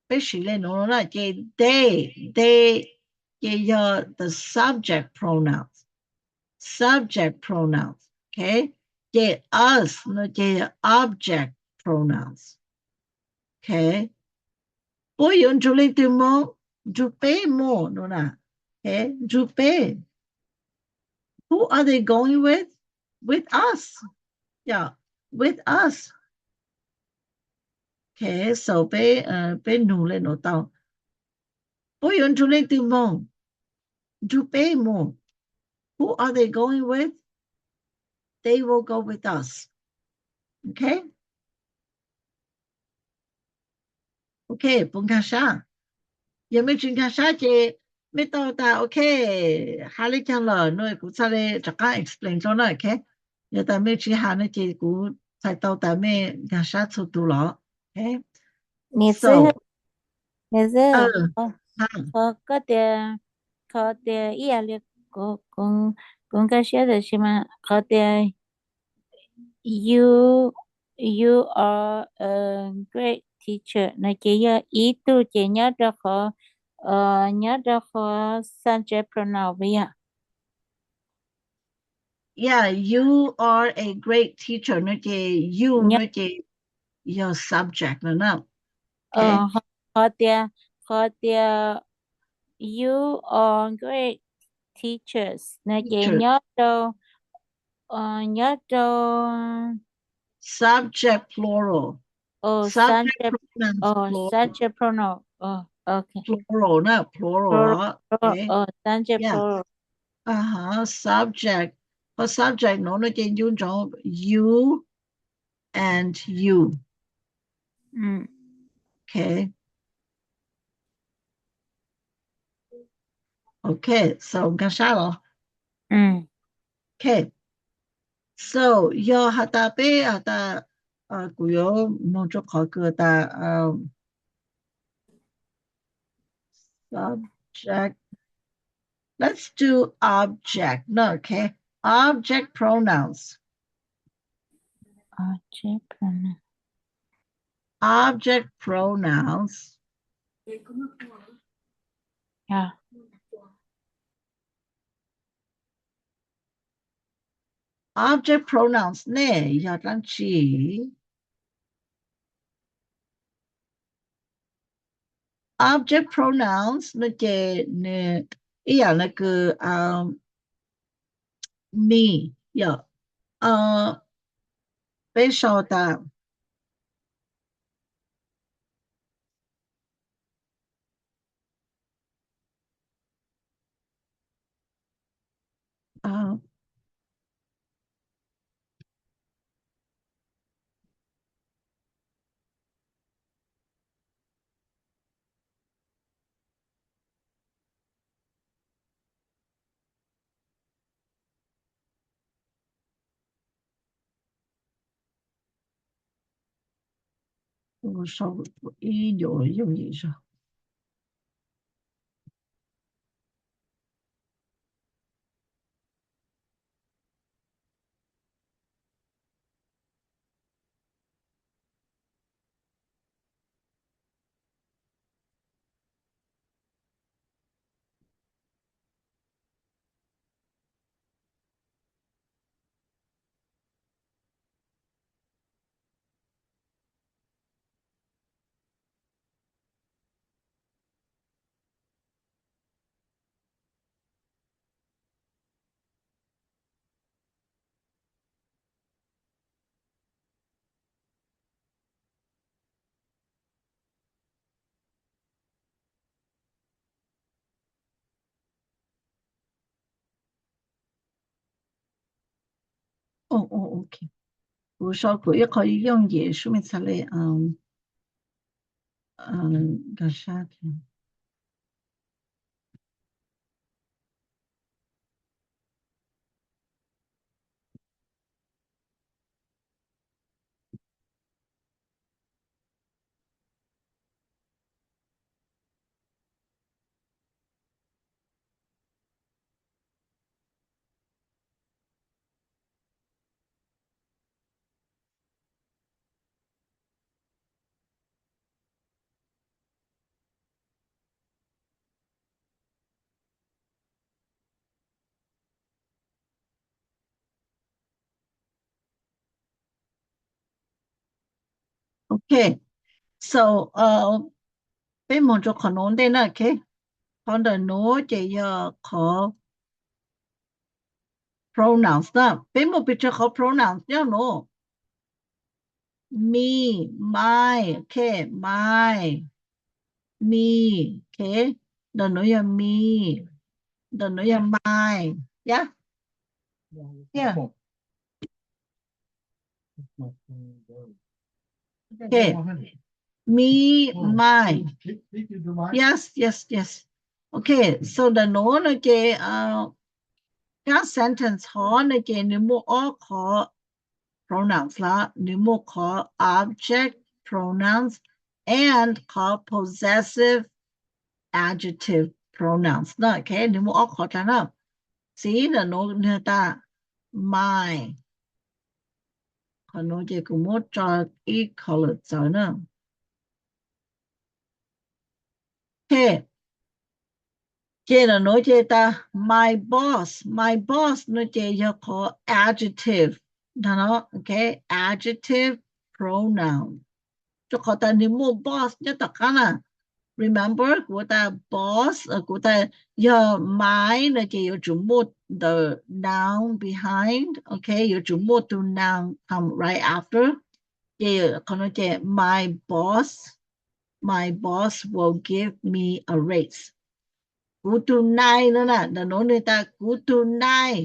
杯是咧侬啦这 they 这要 the subject pronouns OK 这 us 那这 object pronouns OK 不用住咧对蒙住杯蒙侬啦 OK 住杯 Who are they going with? With us. Yeah, with us. Okay, so bé nụ lên nụ tàu. Bố yun chú lên từ mông. Chú bé mông. Who are they going with? They will go with us. Okay? Okay, bông khá xa. Giờ mấy chuyện khá xa chê. Mấy tàu ta, okay. Hà lý chăng lờ, nơi cũng xa lê chắc cả explain cho nó, okay? Giờ ta mấy chuyện hà lý chê cũng sai tàu ta mấy khá xa cho tù lọ. Okay? 你 So, 个的考的伊也咧讲个写的是嘛考的 you are a great teacher 那个要一度就nhớ được họ nhớ được họ subject pronoun vậy à Yeah, you are a great teacher. Nó chê you nó chê your subject nữa. Okay. họ de you are great teachers nó chê nhớ đâu Subject plural. Subject pronouns subject pronoun okay plural no plural. Okay. subject Yeah. plural Subject. For subject nó chê dùng cho you and you. Okay. Okay, so nghe sao rồi? Okay. So, yo hata pe hata kuyo mo cho khó cửa ta subject. Let's do object. No, okay. Object pronouns. Object pronouns. Yeah. Object pronouns nè, giờ đang chỉ object pronouns nó chè nè ý là cái me, giờ bây giờ ta我稍微用一下。OK。我稍微可以用也说明出来干啥的 Okay. So, เป็นหมดจขนมได้นะ okay? พอ的โนจะ要ขอ pronouns นะเป็นหมดไปจะขอ pronouns เนี่ย no. Me, my, okay, my, me, okay? 的โน要 me, 的โน要 my, yeah? Yeah. Okay. Me, my. Yes. Okay, so the no นะเจการ sentence ขอนะเจนิโมออกขอ pronouns ละนิโมขอ object pronouns and ขอ possessive adjective pronouns นะ okay นิโมออกขอจังนะ see the no เนื้อตา my ขอ no เจกุโมจออีก color จอนะ okayเจนะโนเจตา my boss โนเจยขอ adjective นะเนาะ okay adjective pronoun จะขอตานิโม boss เนี่ยตะกันนะ remember กูตา boss กูตายอ my โนเจยจุโม the noun behind okay ยจุโม to noun come right after เจขอโนเจ my boss will give me a raise Good tonight นั่นน่ะแต่โน้นนี่ตา Good tonight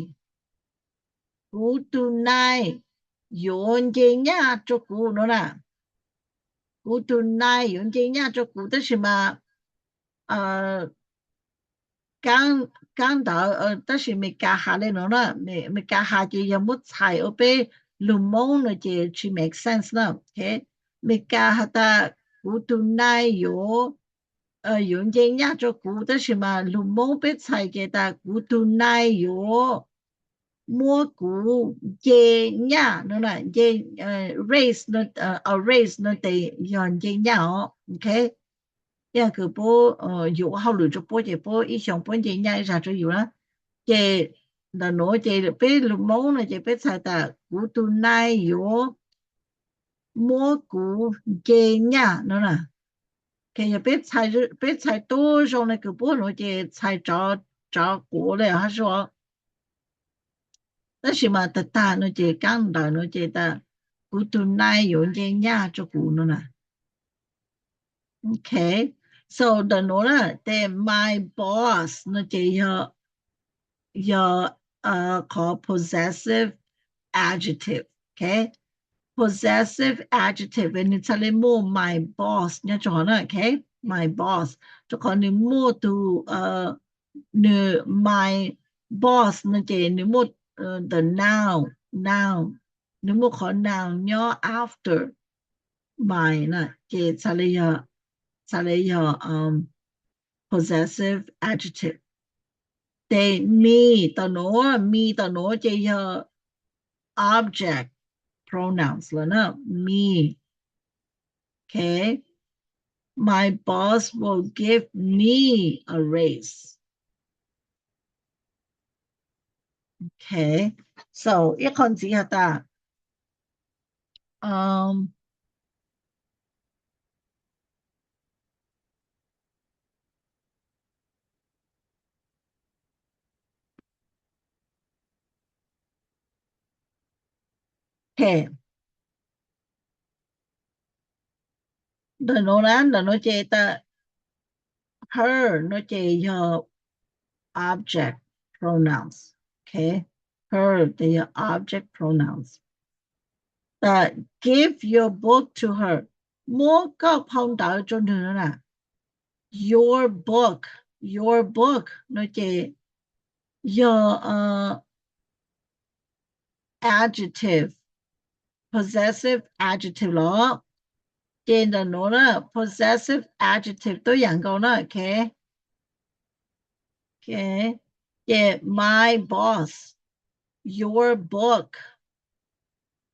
โยนเจญาจุกูนั่นน่ะ Good tonight โยนเจญาจุกูแต่是嘛刚到但是没加下来了呢没加下就要没菜而被路蒙了就去 make sense 了 OK 没加下的 Good tonight 有人家做古的是嘛路蒙被菜给的古都奶油蘑菇人家那啦raise 那raise 那得人家哦 OK 那个不有好了就不就不一想本人家啥就有了这那喏这被路蒙了这被菜的古都奶油蘑菇人家那啦可以被菜多上那个不能就菜找过了他说但是嘛的大那就刚到那就的古都奶有人家做古了 Okay so the no la the my boss 那就要call possessive adjective okay possessive adjective when it's a more my boss เนี่ยจอนะ okay my boss จะขอนิโมตูmy boss นะเจนิโมthe noun นิโมขอ noun ย่อ after my นะเจชาเลยาpossessive adjective they me ตโนเจยา object pronouns แล้วนะ me okay my boss will give me a raise okay so อีกคนสิฮะตาokay the noเจตา her โนเจยา object pronouns okay her เจยา object pronouns but give your book to her มัวก็พองดาวจนถึงน่ะ your book โนเจyour adjective possessive adjective หรอเจน的โนนะ possessive adjective ตัวอย่างก่อนนะ okay yeah my boss your book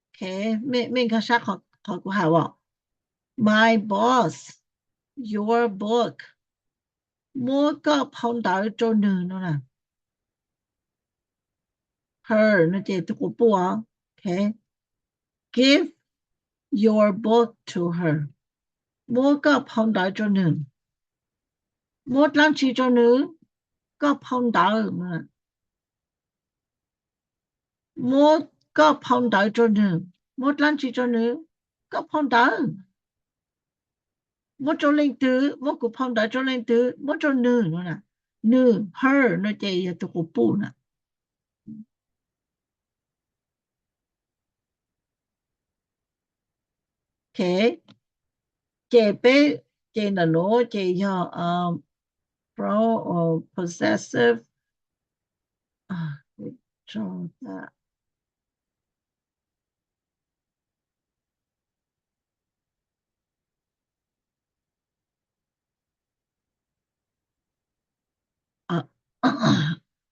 okay ไม่เข้าใจขอกูหาว่า my boss your book มัวก็พองดาวจนถึงน่ะ her 那这个不啊 okay give your book to her. Mua có phong đại cho nữ. Mua lăng chi cho nữ có phong đại mà. Mua có phong đại cho nữ. Mua lăng chi cho nữ có phong đại. Mua cho linh tử, mua có phong đại cho linh tử, mua cho nữ nữa nè. Nữ, her, nó chạy ở tụ cổ bù nè. Okay. Chế bế, chế nà nô, chế yo, pro or possessive. Draw that.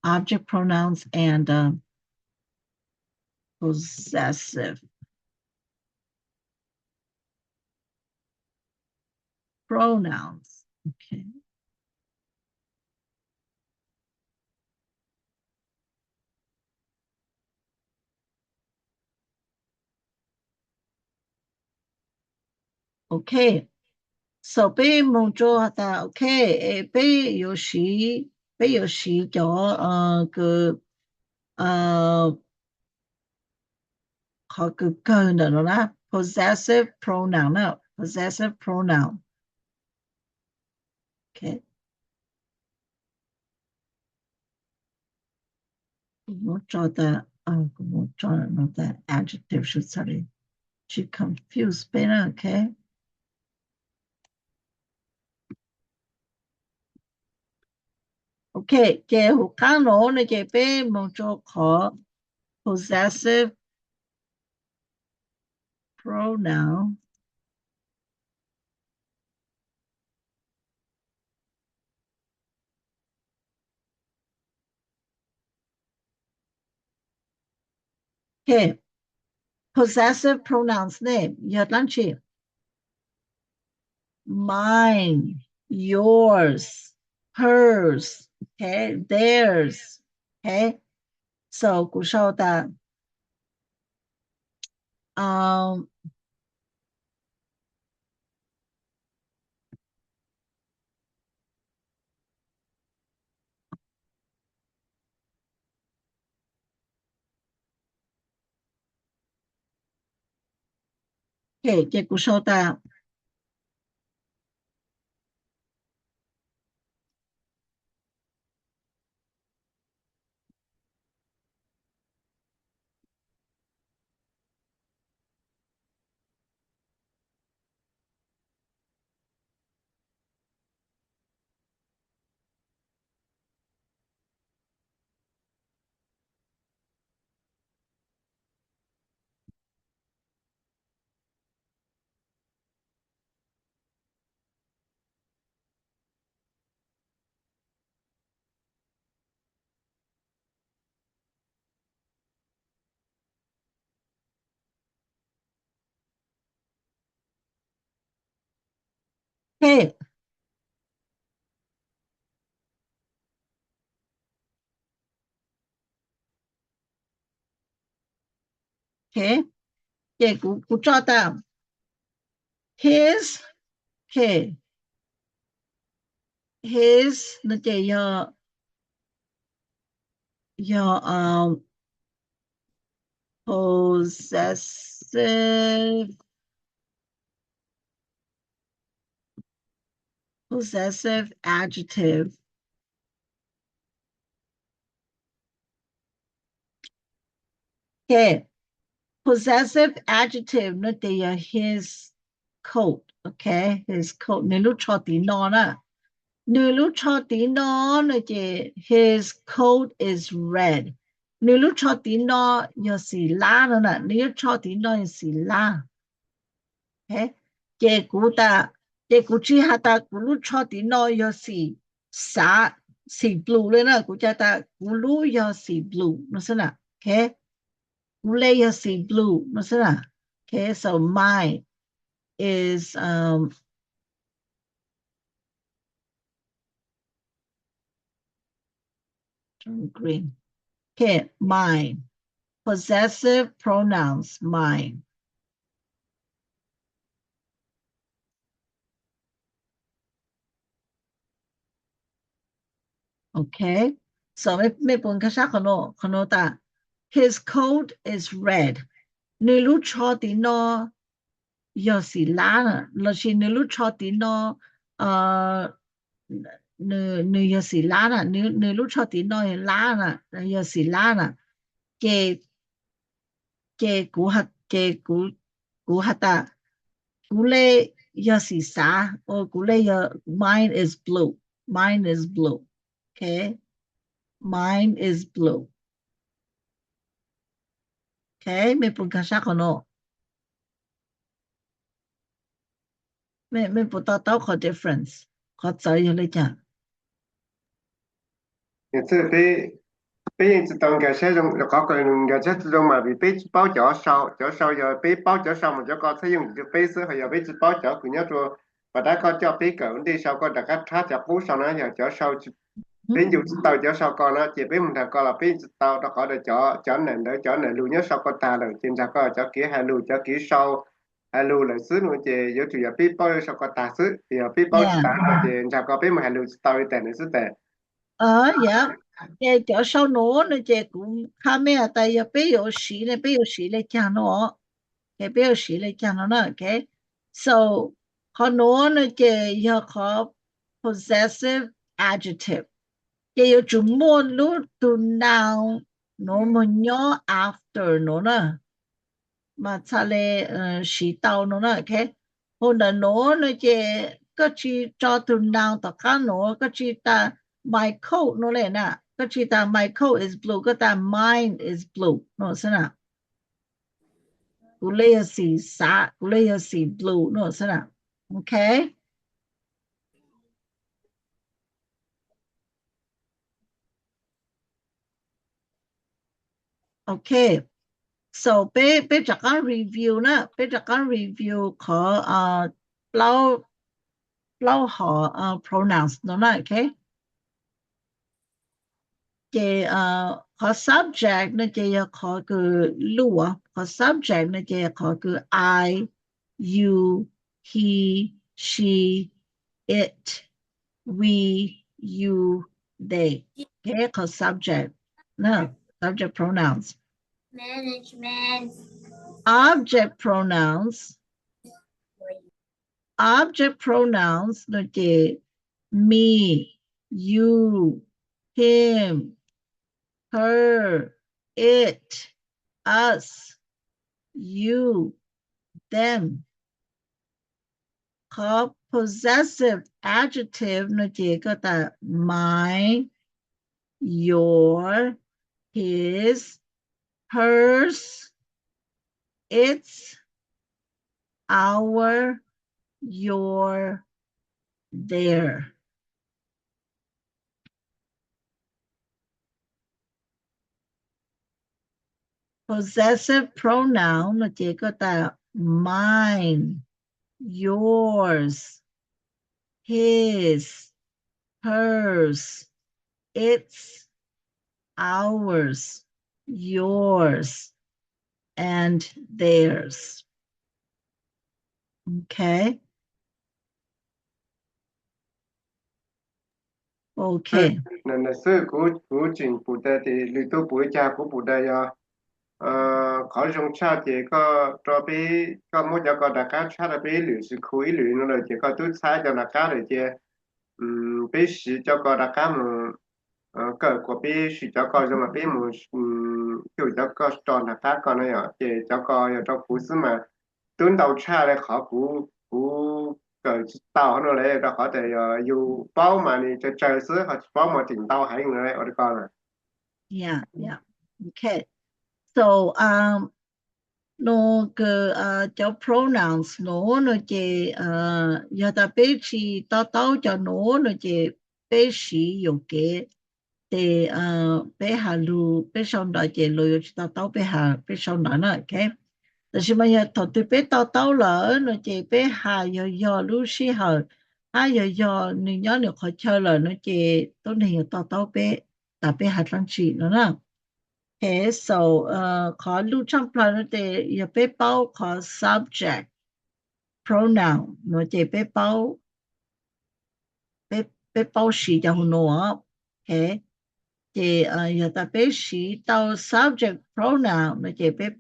Object pronouns and possessive pronouns. Okay. Okay. So 被蒙着的 OK 被有时叫个好个跟的啦 possessive pronoun 呢 possessive pronoun. Okay. 我找的我找的 adjective 是这里去 confuse 别人 OK. Okay, 这有刚罗呢这被蒙着可 possessive pronoun. Okay. Possessive pronouns name 要当去 mine, yours, hers, okay, theirs, okay. So 古时的okay, 这古时的okay. Okay. 这古时的 his, okay. His 那这要possessive adjective. Okay. Possessive adjective 那这要 his coat, okay? His coat 你录错的喏啦 Nulu Chotino his coat is red. Nulu Chotino yosila na Nulu Chotino yosila. Okay? Je kuchi hata kulu Chotino yosi sa si blue le na kuchata kulu yosi blue. No sana. Okay? Kule yosi blue. No sana. Okay? So mine is green. Okay, mine. Possessive pronouns, mine. Okay, so ไม่ปนคชาขโนตา His coat is red. นลูชอติโนยอสิลานะลชินลูชอติโนนยอสิลานะนลูชอติโนยลานะยอสิลานะเกกูหัตตากูเลยอสิสาโอกูเลยmine is blue. Okay, mine is blue. Okay, ไม่ปนคชาขโนไม่ปนต่อขอ difference ขอใจอยู่เลยจ้ะ也是被自动嘅使用就個人嘅自動嘛被包較少要被包較少嘛就個使用就被是係要被包較佢呢做把大家叫被個啲少個大家差就補上啦要較少被就知道較少個啦這被唔得個啦被知道到個就較難的較難路呢少個大了現在個較幾係路較幾少係路嚟使用嘅有主要被包少個大使要被包大嘅現在個被唔係路知道一點係的呀叫少挪呢这股看咩啊但要被有时呢被有时来讲喏给被有时来讲喏 okay so 可挪呢这要可 possessive adjective 这要做么路to now no more after no 呢嘛差嘞时到喏 okay 或者挪呢这个去找 to now 到看喏个去到My coat นู่นเลยนะก็ชีตา my coat is blue ก็ตา mine is blue นู่นสินะกูเลยสีสากูเลยสี blue นู่นสินะโอเคโอเค so ไปจากการ review นะไปจากการ review ขอเล่าหอpronouns นู่นนะโอเคขอ subject นะจะขอคือรู้ขอ subject นะจะขอคือ I you he she it we you they โอเคขอ subject นะ subject pronouns management object pronouns นะจะ me you him her it us you them ขอ possessive adjective นะเจก็แต่ my your his hers its our your their possessive pronoun นะเจก็แต่ mine yours his hers its ours yours and theirs okay okay นั่นน่ะซื้อกูจริงปูได้ที่หรือตัวปูจากูปูได้ยาขอจงชาติก็ตัวไปก็มุจก็ดักชาติไปหรือสิคุยหรือนั่นเลยเจก็ตุ้ดซ้ายจะดักเลยเจไปสิจะก็ดักมันก็กว่าไปสิจะก็จะมาไปมันอยู่จะก็ตอนดักก็นั่นอ่ะเจจะก็อย่าจะกูซื้อมาตุ้นดาวชาเลยขอกูก็到那里ก็เขาแต่อยู่เป้ามานี่จะเจอซื้อเขาเป้ามาถึงเต้าให้เงินอะไรก็นะ yeah okay so no 个叫 pronouns no 那这要到被起到叫 no 那这被时有给的被下路被上到这路有到被下被上到那 okay 但是嘛要到对被到了那这被下要路时候要你要你开车了那这都能有到被到被下上去了呢Okay, so ขอรูปช่องพลอยนะเจอย่าไปเป้าขอ subject pronoun นะเจไปเป้าสีจะหัว Okay. giờ ta bé sĩ tao subject pronoun nó chỉ bé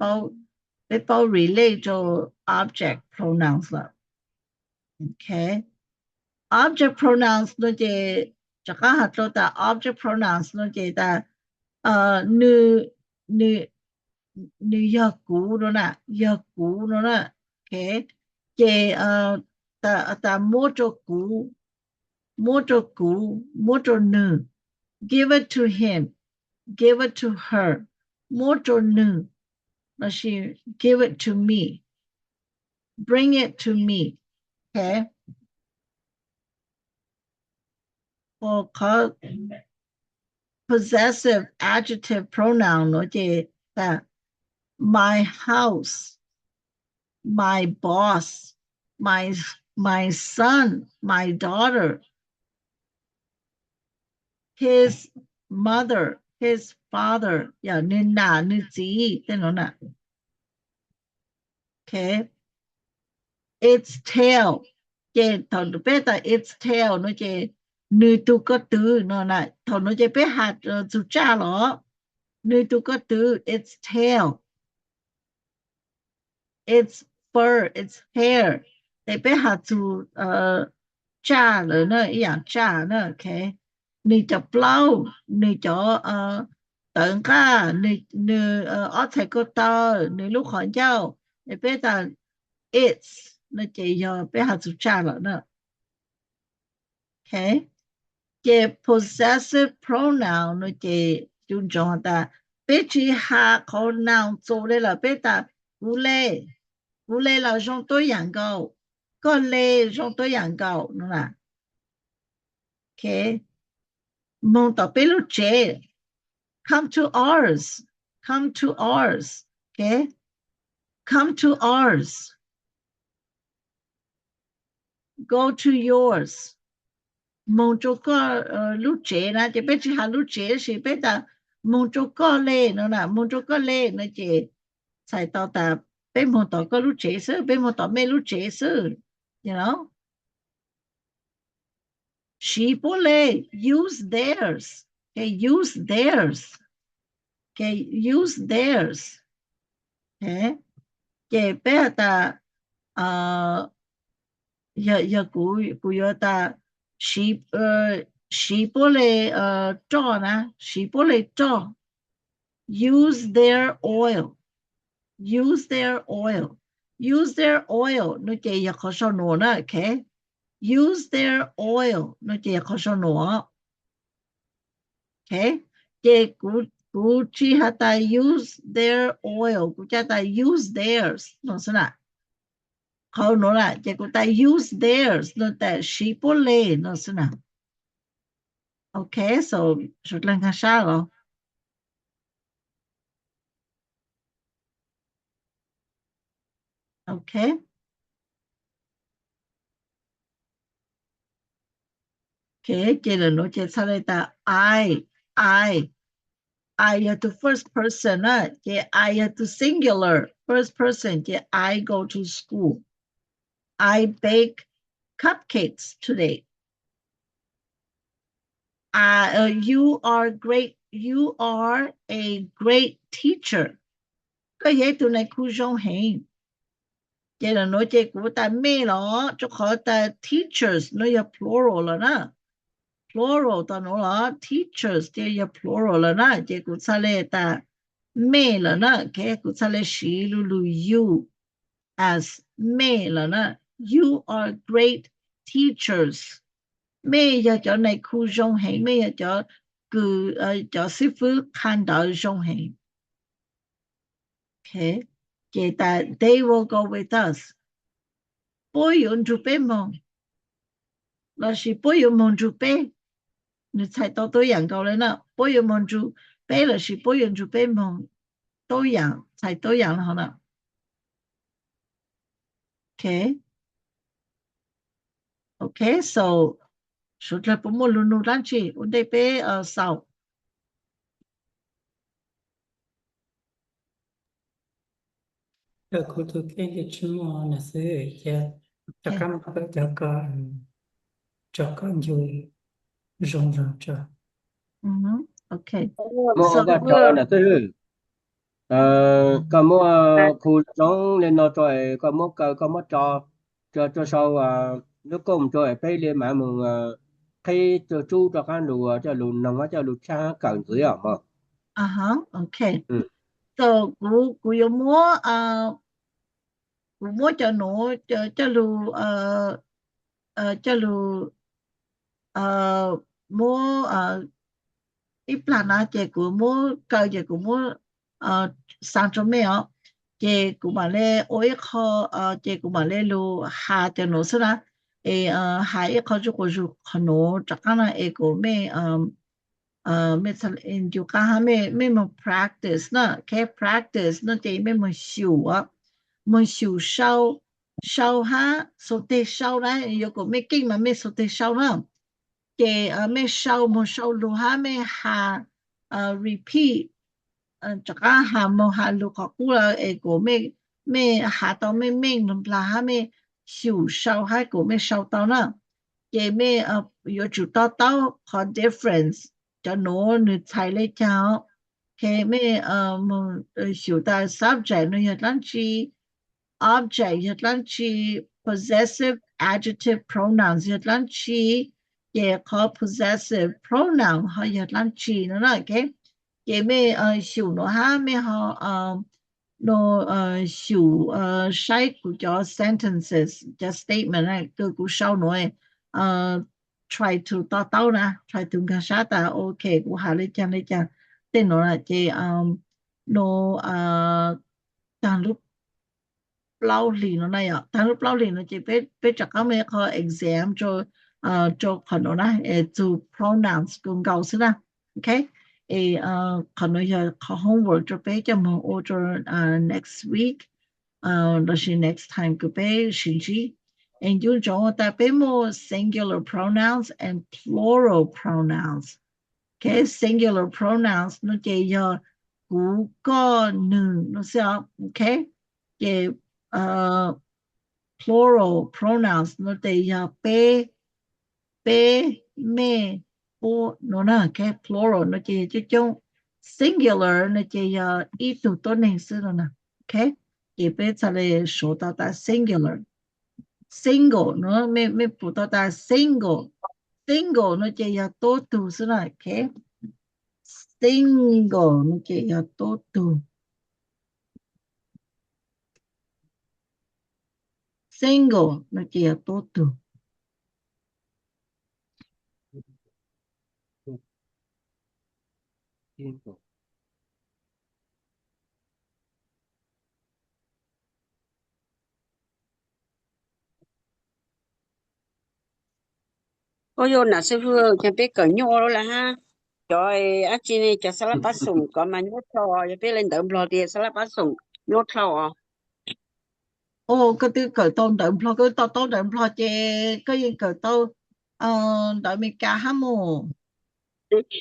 bao relate cho object pronouns là. Okay. Object pronouns nó chỉ chắc hạt cho ta object pronouns nó chỉ ta như giờ cũ đó nè, okay. Chỉ ta mua cho nữ. Give it to him, give it to her. Mua cho nữ. Là she give it to me. Bring it to me. Okay. Or call possessive adjective pronoun nó chỉ ta my house, my boss, my son, my daughter, his mother, his father. Yeah, nữ nà, nữ gì, tên nó nè. Okay. Its tail. Chế, thằng bé ta its tail, nó chế nữ tu có từ, nó nè. Thằng nó chế bé hạt dù cha lọ. Nữ tu có từ, its tail. Its fur, its hair. They bé hạt dù cha lỡ nè, ý dạng cha nè, okay. Nữ cho plau, nữ cho tận ca, nữ ở thầy cô tơ, nữ lúc khỏi nhau. They bé ta its. Nó chỉ do bé hạt dù cha lỡ nè. Okay. Cái possessive pronoun nó chỉ dùng cho ta bé chỉ hạ khẩu noun做的了bé ta vũ lê là dùng đối dạng câu có lê dùng đối dạng câu nữa là okay. Mong tao bé lúc chế come to ours, okay. Come to ours, go to yours. Mong cho có lúc chế nè, chỉ biết chỉ hà lúc chế thì biết ta mong cho có lê nữa nè, mong cho có lê nữa chỉ xài tao ta biết mong tao có lúc chế sư, biết mong tao mê lúc chế sư, you know. She bố lê, use theirs, okay, use theirs, okay, use theirs, okay. Chỉ biết ta giờ cụ ta she bố lê cho nè, she bố lê cho. Use their oil, use their oil, use their oil. Nó chỉ là khó sâu nổ nè, okay. Use their oil. Nó chỉ là khó sâu nổ, okay. Chỉ cụ chỉ hả ta use their oil, cụ chỉ ta use theirs. Nó sẽ nè khó nổ nè, chỉ cụ ta use theirs. Nó ta she bố lê, nó sẽ nè. Okay, so chút lần khá xa rồi. Okay. Okay, chỉ là nó chỉ sau đây ta I are to first person á, chỉ I are to singular, first person, chỉ I go to school. I bake cupcakes today. You are a great teacher. Có vậy tụi này khu dông hình. Chỉ là nói chỉ của ta mê đó, cho khỏi ta teachers, nó là plural là nè. Plural ta nói là teachers, chỉ là plural là nè. Chỉ của ta là ta mê là nè. Cái của ta là she, lu, you, as mê là nè. You are great teachers. Mê giờ cho này khu dông hình, mê giờ cho sư phụ khăn đợi dông hình. Okay. Chỉ ta they will go with us. Bố dụng chú bế mong. Là she bố dụng mong chú bế. Nếu chạy tao tôi dạng cầu lên đó. Bố dụng mong chú bế là she bố dụng chú bế mong. Tôi dạng, chạy tôi dạng là hả nào. Okay. Okay, so số là bố mô luôn luôn đáng chị. Ổn đây bế sau. Cô thuộc cái chương mô là sư cho các bạn cho con vui rong rong cho. Okay. Mo So ga cho na tu có mo khu trống lên nó trời có mo cho sau nó cũng cho phải lên mà mừng khi cho chú cho cái lù cho lù nông cho lù cha cần dưới à mà okay. ừ So cú yêu múa cú múa cho nó cho lu cho lu múa ít plan á chị cú múa coi chị cú múa sang cho mẹ ọ chị cú mà lê ôi khó chị cú mà lê lu hà cho nó xí ra hà ít khó cho cô chú khó nó chắc chắn là cú mẹ mẹ thật in chú cả ha mẹ mà practice nè cái practice nó chị mẹ mà xỉu á mà xỉu sau ha số tê sau đó yêu của mẹ kinh mà mẹ số tê sau đó chị mẹ sau một sau lu ha mẹ hà repeat chắc là hà một hà lu khó cũ là của mẹ mẹ hà tao mẹ mình là ha mẹ xỉu sau hai của mẹ sau tao nữa chị mẹ yêu chủ tao tao có difference cho nó nữ thay lấy cháu cái mẹ một xỉu ta subject nó hiện lắm chi object hiện lắm chi possessive adjective pronouns hiện lắm chi也 có possessive pronoun họ hiện lắm chi nữa là cái mẹ xỉu nó ha mẹ họ nó xỉu sai của cho sentences cho statement này từ của sau nói try to tao tao nè try to nghe sát ta ok của hà lấy chăng tên nó là chị nó càng lúc lâu lì nó này ạ càng lúc lâu lì nó chỉ biết chắc có mấy cái exam cho phần nó nè to pronouns cùng cầu xí nè ok phần nó giờ có homework cho bé cho mình order next week đó là next time cứ bé xin chi and you cho ta bé more singular pronouns and plural pronouns cái singular pronouns nó chỉ giờ cú có nữ nó sẽ ok cái plural pronouns nó chỉ giờ bé bé mẹ bố nó là cái plural nó chỉ cho chung singular nó chỉ giờ ít tụ tốt nên sự nó nè ok chỉ bé trả lời số tạo ta singular single nó mẹ phụ tạo ta single nó chỉ giờ tốt tụ sự là ok single nó chỉ là tốt tù single nó chỉ là tốt tù Cô vô nè sư phụ cho biết cỡ nhô đó là ha rồi á chị này cho salad bát sủng có mà nhốt thầu cho biết lên đỡ bò thì salad bát sủng nhốt thầu à ô cái tiêu cởi tôn đợi lo cái tao tôn đợi lo chê cái gì cởi tao đợi mình cả hả mồ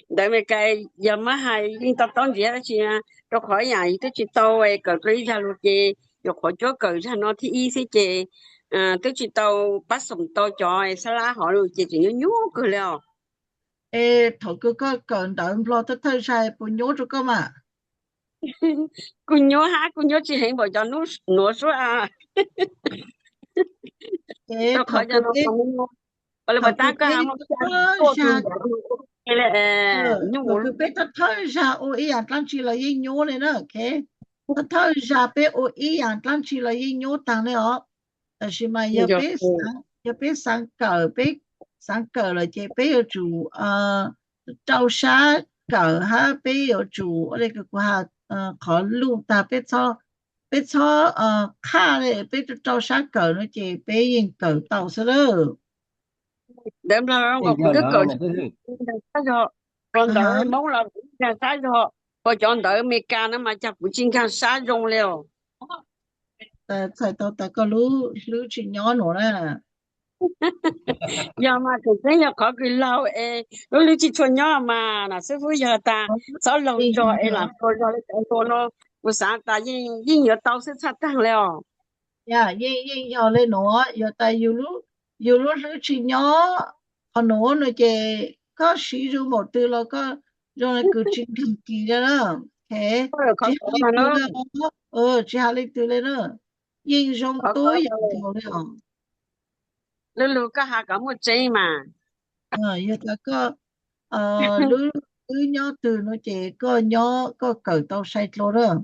đợi mấy cái giờ mà hay nhưng tập tông gì á chị à cho khỏi nhà tôi chỉ tàu ấy cỡ cái ra luôn chị rồi khỏi chỗ cỡ ra nó thì y sẽ chị tôi chỉ tàu bát sủng tàu cho salad họ luôn chị chỉ nhú cỡ liền ê thôi cứ có cởi đợi lo tới thời sai bố nhớ cho cơ mà cô nhớ ha cô nhớ chị hình bảo cho nó số à ê cho thôi khỏi cho cứ nó biết không Wala thôi ba cứ ta ka biết mo thời ko tu sai ele thôi nyul cứ biết thời sai ô ý ăn chỉ là gì nhớ này nữa ok thời sai biết ô ý ăn chỉ là gì nhớ tăng này ọ但是嘛，jo要别上课，别上课了，就别要做招沙课哈，别要做那个话考录的，别操卡嘞，别做招沙课了，就别用课到是了，dem la thế ko ku giờ de ko là này thế sa jo ron 啊 da 哈，mo la ka sa jo ko jon da me ka na ma cha pu chin kan sa jong leo 才到大个路去鸟侬了，ya ma ke se ya ko ki lao lo lu chi chon nya ma na se fu ya ta sa lo 哎 jo 呀。la ko jo le ko no ku sa ta yin yo tao se cha tang leo dạ yên giờ lên nữa giờ tại nhiều lúc sự chỉ nhỏ họ nữa nữa chị có sử dụng một từ là rồi cứ chính thằng kỳ đó thế khó chỉ khó hai mà từ nó là chỉ hai từ lên nữa nhưng trong khó khó tối rồi giờ rồi lúc lúc có hai có một chơi mà giờ ta có lứa lứa nhỏ từ nó chỉ có nhỏ có cỡ tao sai lô đó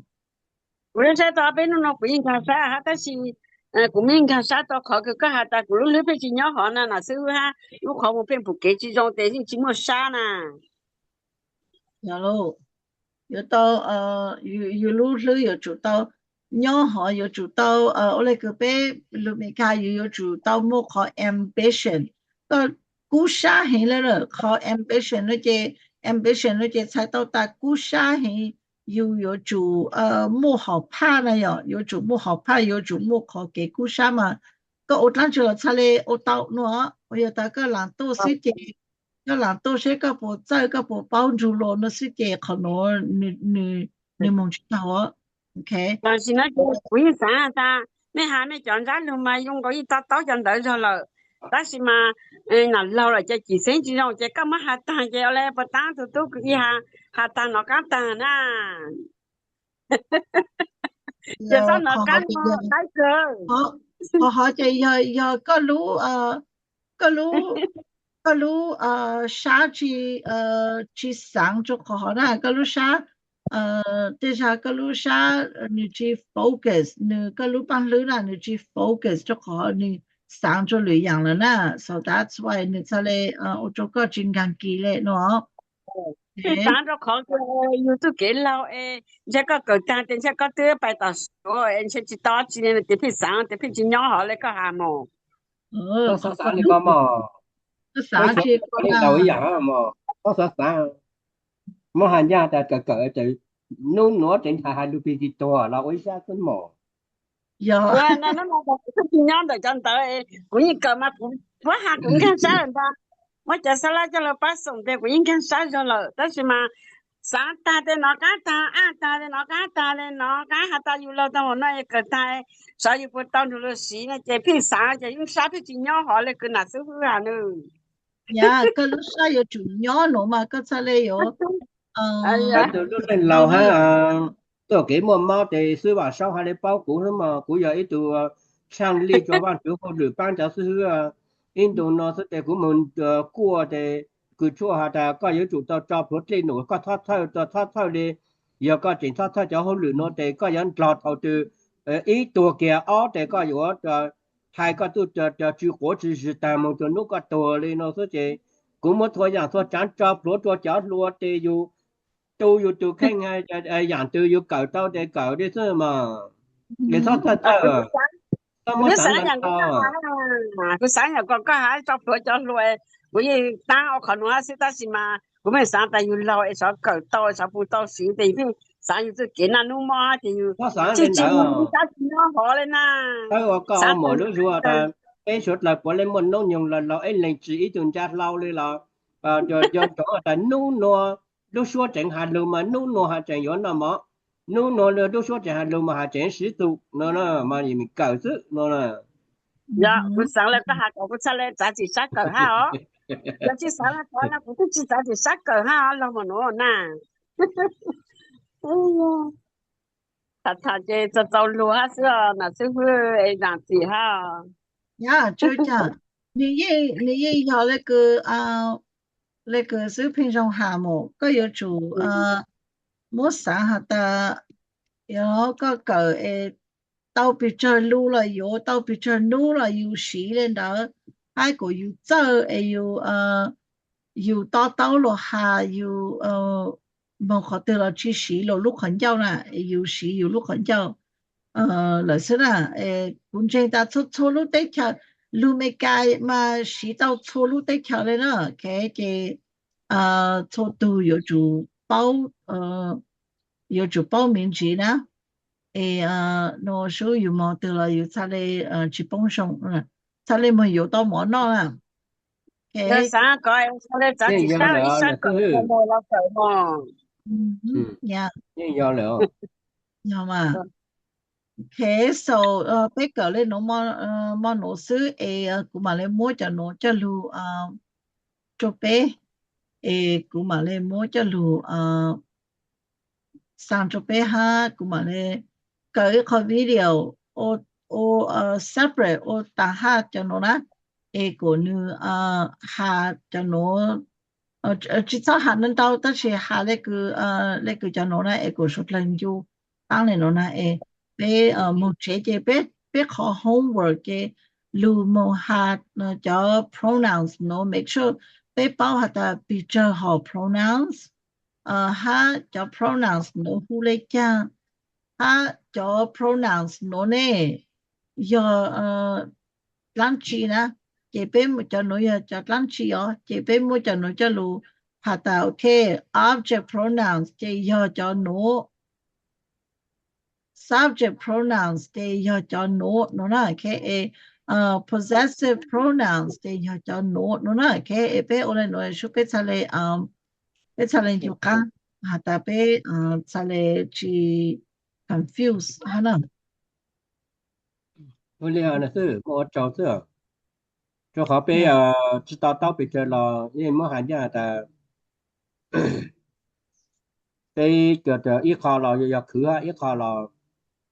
bữa sau tao bên nó cũng yên khá ha ta chỉ cũng yên khá tao khó cái hai ta cũng lúc phải chỉ nhớ họ nè là sư ha lúc họ một bên phụ kế chỉ trong để chỉ một sa nè nhà lô giờ tao yêu lứa lứa giờ chủ tao nhỏ họ giờ chủ tao ở đây cái bé lúc mình khai giờ chủ tao mua khó ambition có cú sa hình là rồi khó ambition nó chỉ猜到大估杀hình有主木好怕那样，有主木好怕，有主木好给估杀嘛。个我当时查嘞，我到喏，我要大个人都是这，个人都是个不在个不帮助咯，那是这可能你梦知道哦，OK？但是呢cũng yên sáng ta mấy hai mấy chọn giá luôn mà dùng cái ta tao chọn đợi rồi là đó là mà là lâu rồi chỉ sinh chỉ rồi chỉ có mấy hạt tan chỉ là bắt tan tụi tôi cái hạt tan nó cắt tan na chỉ sao nó họ cắt bây nó giờ cái cơ họ họ chỉ giờ có lú có lú cái lúc sáng chỉ sáng cho họ đó cái lúc sáng thế sao cái lúc sáng你去 focus 你cái lúc ban lưới là 你去 focus cho họ 你sáng cho lưới养了呢 so that's why 你才来我做个金刚机嘞喏 cái sáng đó khó cái yêu tôi kể lâu chắc có cái tan thì chắc có tới bài tập số em sẽ chỉ tao chỉ nên để phải sáng để phải chỉ nhỏ họ lấy cái hà mồ có họ sao có sáng thì có mà cái mấy sáng số chỉ có có đi đầu ý dạng mà có sao sáng mà hành gia ta cỡ cỡ từ nung nó trên hai hai đôi bị to là ý sao cũng mà giờ Well, nó cái chi nhánh được chân tới cũng như cơ mà cũng quá ha cũng khá sáng rồi ta mới chờ sau đó cho là bắt xong thì cũng như khá sáng rồi là đó là mà sáng ta thì nó cá ta ta thì nó cá ta thì nó cá hạt ta yêu lâu ta mà nói cái ta sao yêu bữa tao rồi xí này chỉ phi sáng chỉ yung sáng thì chỉ nhỏ họ lấy cái nào sư phụ à nữa dạ cái lúc sáng có chủ nhỏ nữa mà cái sao lại có ai cái ya từ lúc lên lâu lầu nữa ha tôi kể một máu thì sư bảo sau hai đứa bao cũ nữa mà cũ giờ ít từ sang đi cho bạn chủ họ được ban giáo sư Indo nó sẽ để của mình qua để cứ cho họ ta có yếu chủ tao cho protein nữa có thoát thôi đi giờ có chuyện thoát cho họ lựa nó để có những lọt họ từ ýตัวkia ó để có yếu hai có tu chữ của chữ sự tạm một nó cóตัวlên nó sẽ cũng một thời gian thôi chán cho cho luôn đểอยู่tôi khen ngay dạng tôiอยู่เก่าเต้าแต่เก่าได้ใช่ไหมเดี๋ยวถ้าต้องมา cứ สั่ง sáng กัน nhà ต่อ có hả cứ sáng nhà con có hả cho phở cho luôn bởi vì ta ở còn nói sẽ ta xin mà cũng mới sáng ta yêu lâu ấy sao cỡ to sao phụ to xí thì vì sáng yêu tôi kiến là nu mà thì ถ้าสั่ง chỉ เล่น chỉ ได้ mình ta chỉ nó họ lên na ถ้าก็เอา sáng หม ta ดรู้สึกว่าแต่ไอ้สุดเลยพอเล่นมันน้องยังเราไอ้เล่นจีอีตุนจัดเราเลยเราจะแต่นู้นนัวรู้สึกจังหันลงมานู้นนัวหาจังย้อนน่ะมั้งนู้นนัวเลยรู้สึกจังหันลงมาหาจังสิตุนั่นน่ะมาอย่างมีเก่าซึนั่นน่ะ dạ cứ sáng là có hạt cũng sáng là giá trị sát cỡ ha ó giờ chỉ sáng là có là cũng chỉ giá trị sát cỡ ha là mà nó na thật thật chứ cho tàu lúa ha xưa là sư phụ ấy làm gì ha呀，就这样，你也要那个水平上项目，个要做冇啥下的，然后个到别这路了，有到别这路了，有时了的，还个有走，有有到落下，有冇学到了去时了，路很久啦，有时有路很久。老师啦，本身他错路对桥，路没改嘛，是到错路对桥的呢，给错度有主报名局呢，那时候有冇得了，有他的去帮上，他的没有到冇那啦，giờ给sáng coi sao đây giá trị nhưng do sao ít là sao cỡ thứ mà là cỡ mà呀，nhưng do là 要嘛。Okay, so bây giờ lên nó mà nó sư cũng mà lên mua cho nó cho lu cho bé cũng mà lên mỗi cho lù sang cho bé ha cũng mà lên cái video ô separate ô ta ha cho nó nè của nữ ha cho nó chỉ cho ha nên tao tất nhiên ha lấy cái cho nó nè của số lần ju tăng lên nó nè bé một chế bé bé khó homework cái lu một ha nó cho pronouns nó make sure bé bao hạt ta bị chờ họ pronouns ha cho pronouns nó hu lê cha ha cho pronouns nó nè giờ lăng chi nè chế bé một cho nó cho lăng chi ó chế bé một cho nó cho lu hạt ta ok object pronouns chế giờ cho nó subject pronouns chế giờ cho nó nè cái possessive pronouns chế giờ cho nó nè cái bé ở đây nó số bé trả lời bé trả lời nhiều cái hạt ta bé trả lời chỉ confuse ha nè tôi liền là sư một trò sư cho họ bé chỉ tao tao bị chơi lò nhưng mà hành ra là cái ít khó lò giờ khử ha ít khó lò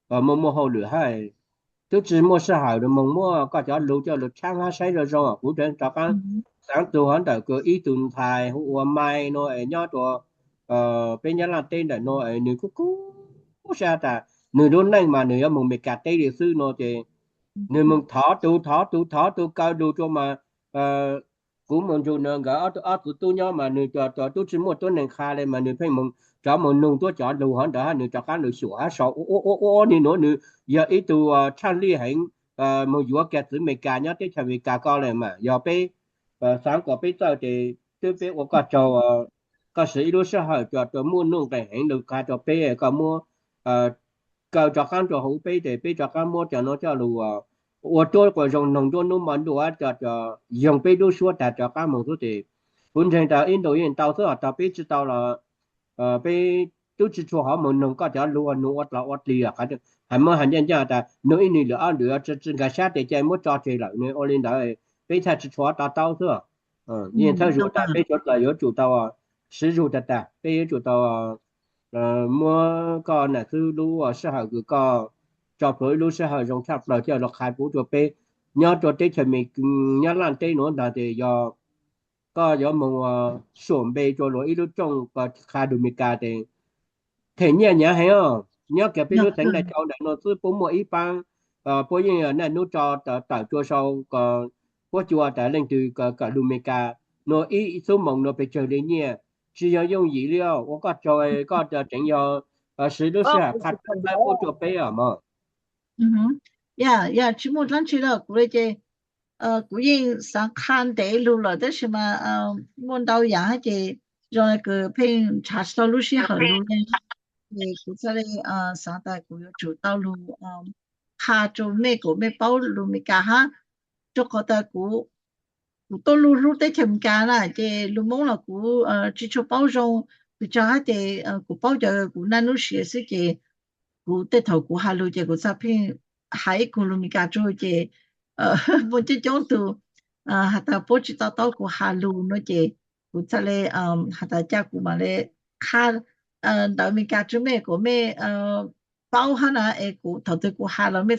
mua mua hồ lửa hay tôi chỉ mua xe hải rồi mua có cho lục trang ha xây rồi rồi cũng đến cho cái sáng tu hắn tại cứ ý tuần thai hoặc mai nó ở nhauตัวbên nhà làm tên để nó ở nửa cú xa ta nửa đốn này mà nửa mùng mệt cả tây địa sư nó thì nửa mùng thỏ tu cao đủ cho mà cũng mùng dù nửa gỡ ở tu nhau mà nửa cho tu chỉ một tuần này khai lên mà nửa phải mùng cho mùng nung tu cho đủ hắn đã nửa cho cái nửa sủa sọ ô nửa nửa giờ ý tu trang lý hành mùng vừa kẹt từ mệt cả nhá tới chả cả con này mà giờ bé sáng có bé giờ thì tôi bé có cho có sĩ đối xã hội cho mua nông tài hành được cả cho bé có mua cái cho khán cho hậu bé thì bé cho khán mua cho nó cho lùa ở chỗ của dòng nông dân nó mình đồ cho dòng bé đối số tại cho khán một số thì本身在印度人到时候他bé知道了bé都是说好们能够叫lùa nó là ở lì à cái hay mà hành nhân ta nếu như lửa lửa chỉ cái sát để chạy mất cho chơi lại nếu ở lên đó bé thay chỉ cho ta tao thôi nhưng theo chủ ta bé chốt là có chủ tao sử dụng ta bé chủ tao mua con là thứ lúa xã hội của con cho phơi lúa xã hội trong tháp là cho nó khai bút cho bé nhớ cho tết thì mình nhớ làm tết nữa là để do có do một xuồng bé cho nó ít lúc trong và khai được mình cả thì thế nhớ hay không nhớ cái bé nó thành đại cho đại nó cứ bố mua ít bằng bố như này nó cho tạo cho sau còn bố chùa tại lên từ cả đồ mình cả nó ít số mong nó bị chờ đến nhé chỉ có dùng dữ liệu我个做个就整有使都是拍拍不做杯啊嘛。chỉ một lần chỉ là của cái của những sáng khăn để lưu lại đó mà muốn đâu giả thì rồi cái phim查到录些好录的thì cũng sẽ sáng tạo của chủ tàu lưu hà cho mấy bao lưu mấy cả ha cho có ta của tôi lưu lưu tới chậm cả là thì lưu mong là của chỉ cho bao rong của cho hết thì của bao giờ của nano sẽ thì của tới thầu của hà lưu thì của sao phim hải của lưu mấy cả rồi thì một cái chỗ từ hạt ta bố trí tao của hà lưu nó chỉ của cha lê hạt ta cha của mà lê khá đào mình cả chúng mẹ của mẹ bao hà na của thầu tư của hà là mẹ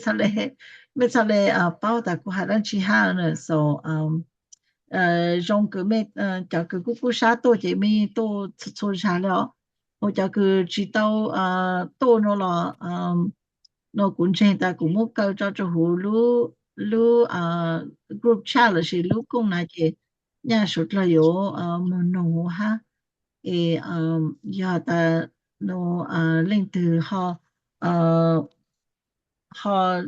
cha lê bao ta của hà đang chỉ hà nữa so trong cái mẹ cho cái của sa tôi chỉ mẹ tôi cho sa了我就佢知道多咗咯nó cũng trên ta cũng một câu cho hồ lú lú group chat là gì lú cũng là gì nhà số là có một nông ha giờ ta nó lên từ họ họ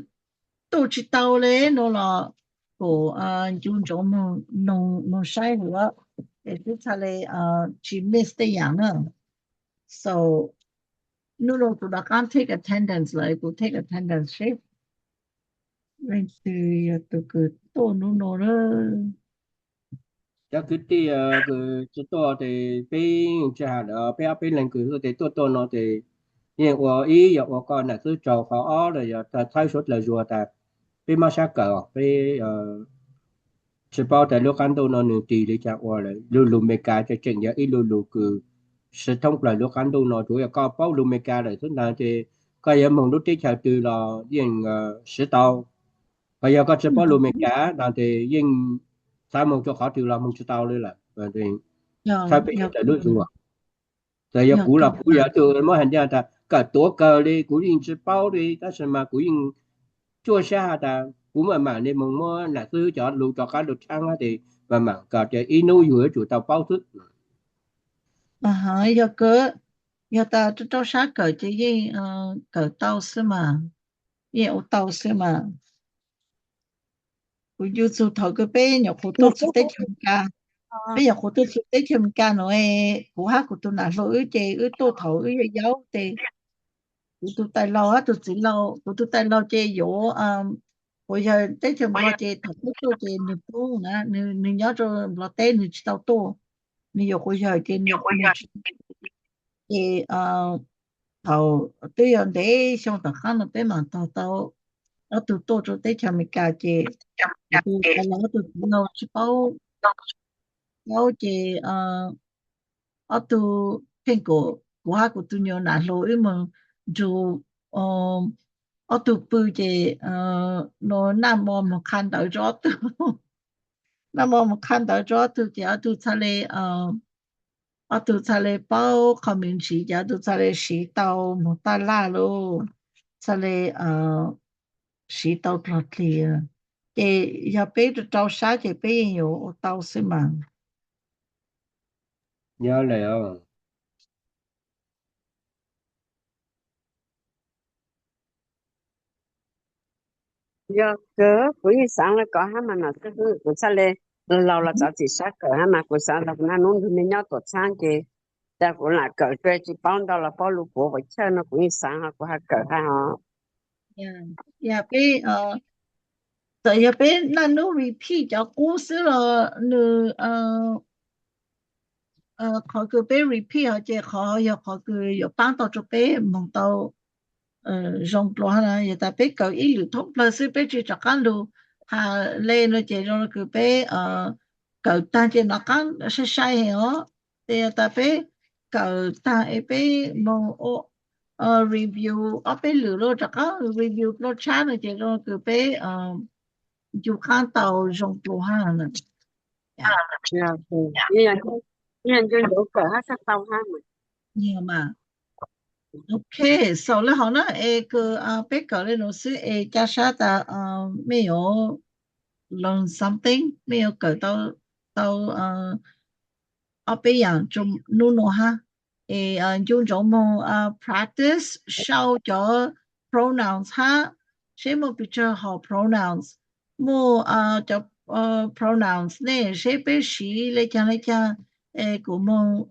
tổ chức tàu lấy nó là của dùng trong một nông sai nữa để chúng ta lấy chỉ miss cái dạng nữa so no tụi nó can't take attendance lại cũng take attendance shape lên từ tụi cứ tổ nó đó chắc cái cái to thì bé cha đó bé lên cứ thì to nó thì nhưng mà ý giờ con là cứ trò khó rồi giờ thay số là rùa ta bé mà sao cỡ bé chỉ bảo tại lúc ăn đồ nó nửa tỷ để chả qua lại lù lù mê cá cho chừng giờ ít lù lù cứ sẽ thông lại lúc ăn đồ nó chủ yếu có bao lù mê cá lại thế nào thì có giờ mong lúc tí chào từ là riêng sẽ tàu bây giờ có chỉ bảo lù mê cá là thì riêng sao mong cho khó từ là mong sẽ tàu đây là và thì giờ sao bây giờ giờ tại lúc rồi tại giờ giờ cũ cứ là cũ giờ từ mới hành ra ta cả tổ cờ đi cũ riêng chỉ bảo đi ta sẽ mà cũ riêng chua xa ta cũ mà nên mong mua là thứ cho lù cho cá được ăn thì mà cả cái inu vừa chủ tàu bao thức giờ cứ giờ ta cho cháu sát cỡ chỉ gì cỡ tàu xí mà gì ô tàu xí mà cứ yêu cầu thầu cái bé nhỏ phụ tôi chỉ tới chăm ca bây giờ phụ tôi chỉ tới chăm ca nữa phụ hát của tôi là lỗi chị ư tôi thầu ư giáo thì tụi tay lâu á tụi chỉ lâu tụi tay lâu chị dỗ bây giờ tới chăm lo chị thật tôi chị nửa tu nè nửa nửa nhớ rồi lo tên nửa tàu tu nửa giờ bây giờ chị nửa nửa chị thầu tôi giờ để xong tất cả nó bé mà tàu tàu ở tụi tôi cho tới chăm cả chị tụi tay lâu tụi lâu chỉ bảo bảo chị ở tụi thiên cổ của hai của tụi nhỏ nản lỗi mà dù ở tụi bự chị nó nằm mò mà khăn tới rõ tụi nằm mò mà khăn tới rõ tụi chị ở tụi cha lê ở tụi cha lê bao khẩu mình chỉ ở tụi cha lê chỉ tàu một ta la luôn cha lê chỉ tàu thật thì chị giờ bé tụi trâu sáng chị bé nhiều tàu xí mà nhớ lại không giờ cỡ cuối sáng là có hai mà nó cứ cứ sao lên lâu là cháu chỉ sát cỡ hai mà cuối sáng là nó nôn thì mình nhau tổ sang kì ta cũng là cỡ chơi chỉ bao đó là bao lũ bộ vậy chơi nó cũng sáng ha cũng hai cỡ hai họ yeah yeah bé tại giờ bé nó repeat cho cú xí là nữ họ cứ bé repeat họ chỉ họ giờ họ cứ giờ bán tao cho bé mong tao rong lo ha giờ ta bé cỡ ý lưu thông plus bé chỉ cho cái lưu hà lên nó chỉ rồi cứ bé cỡ ta chỉ nó cái sai sai hè ó thì ta bé cỡ ta ấy bé mong ô review ở bé lưu rồi cho cái review nó chán rồi chỉ rồi cứ bé dù khán tàu rong lo ha nè dạ như là cho đủ cỡ hai sắc tàu ha mà nhưng mà OK， so 了好那个别个的老师加上的没有 learn something， 没有给到别人做努努哈，用咗么practice 少咗 pronouns 哈，谁么比较好 pronouns， 么就pronouns 呢，谁被谁来讲个么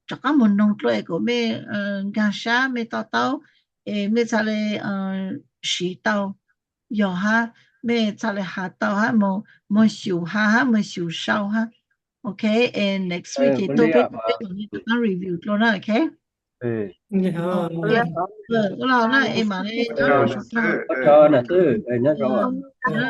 chắc có một nông tuổi của mẹ gà sa mẹ tao tao mẹ cha lê xí tao giờ ha mẹ cha lê hạt tao ha một xíu ha một xíu sau ha OK and next week thì có tôi lý biết à mà tôi review luôn đó OK ừ Dạ, OK cái là nó em mà đây cho Rồi nó là số sư tao có cho là thứ nó rồi yeah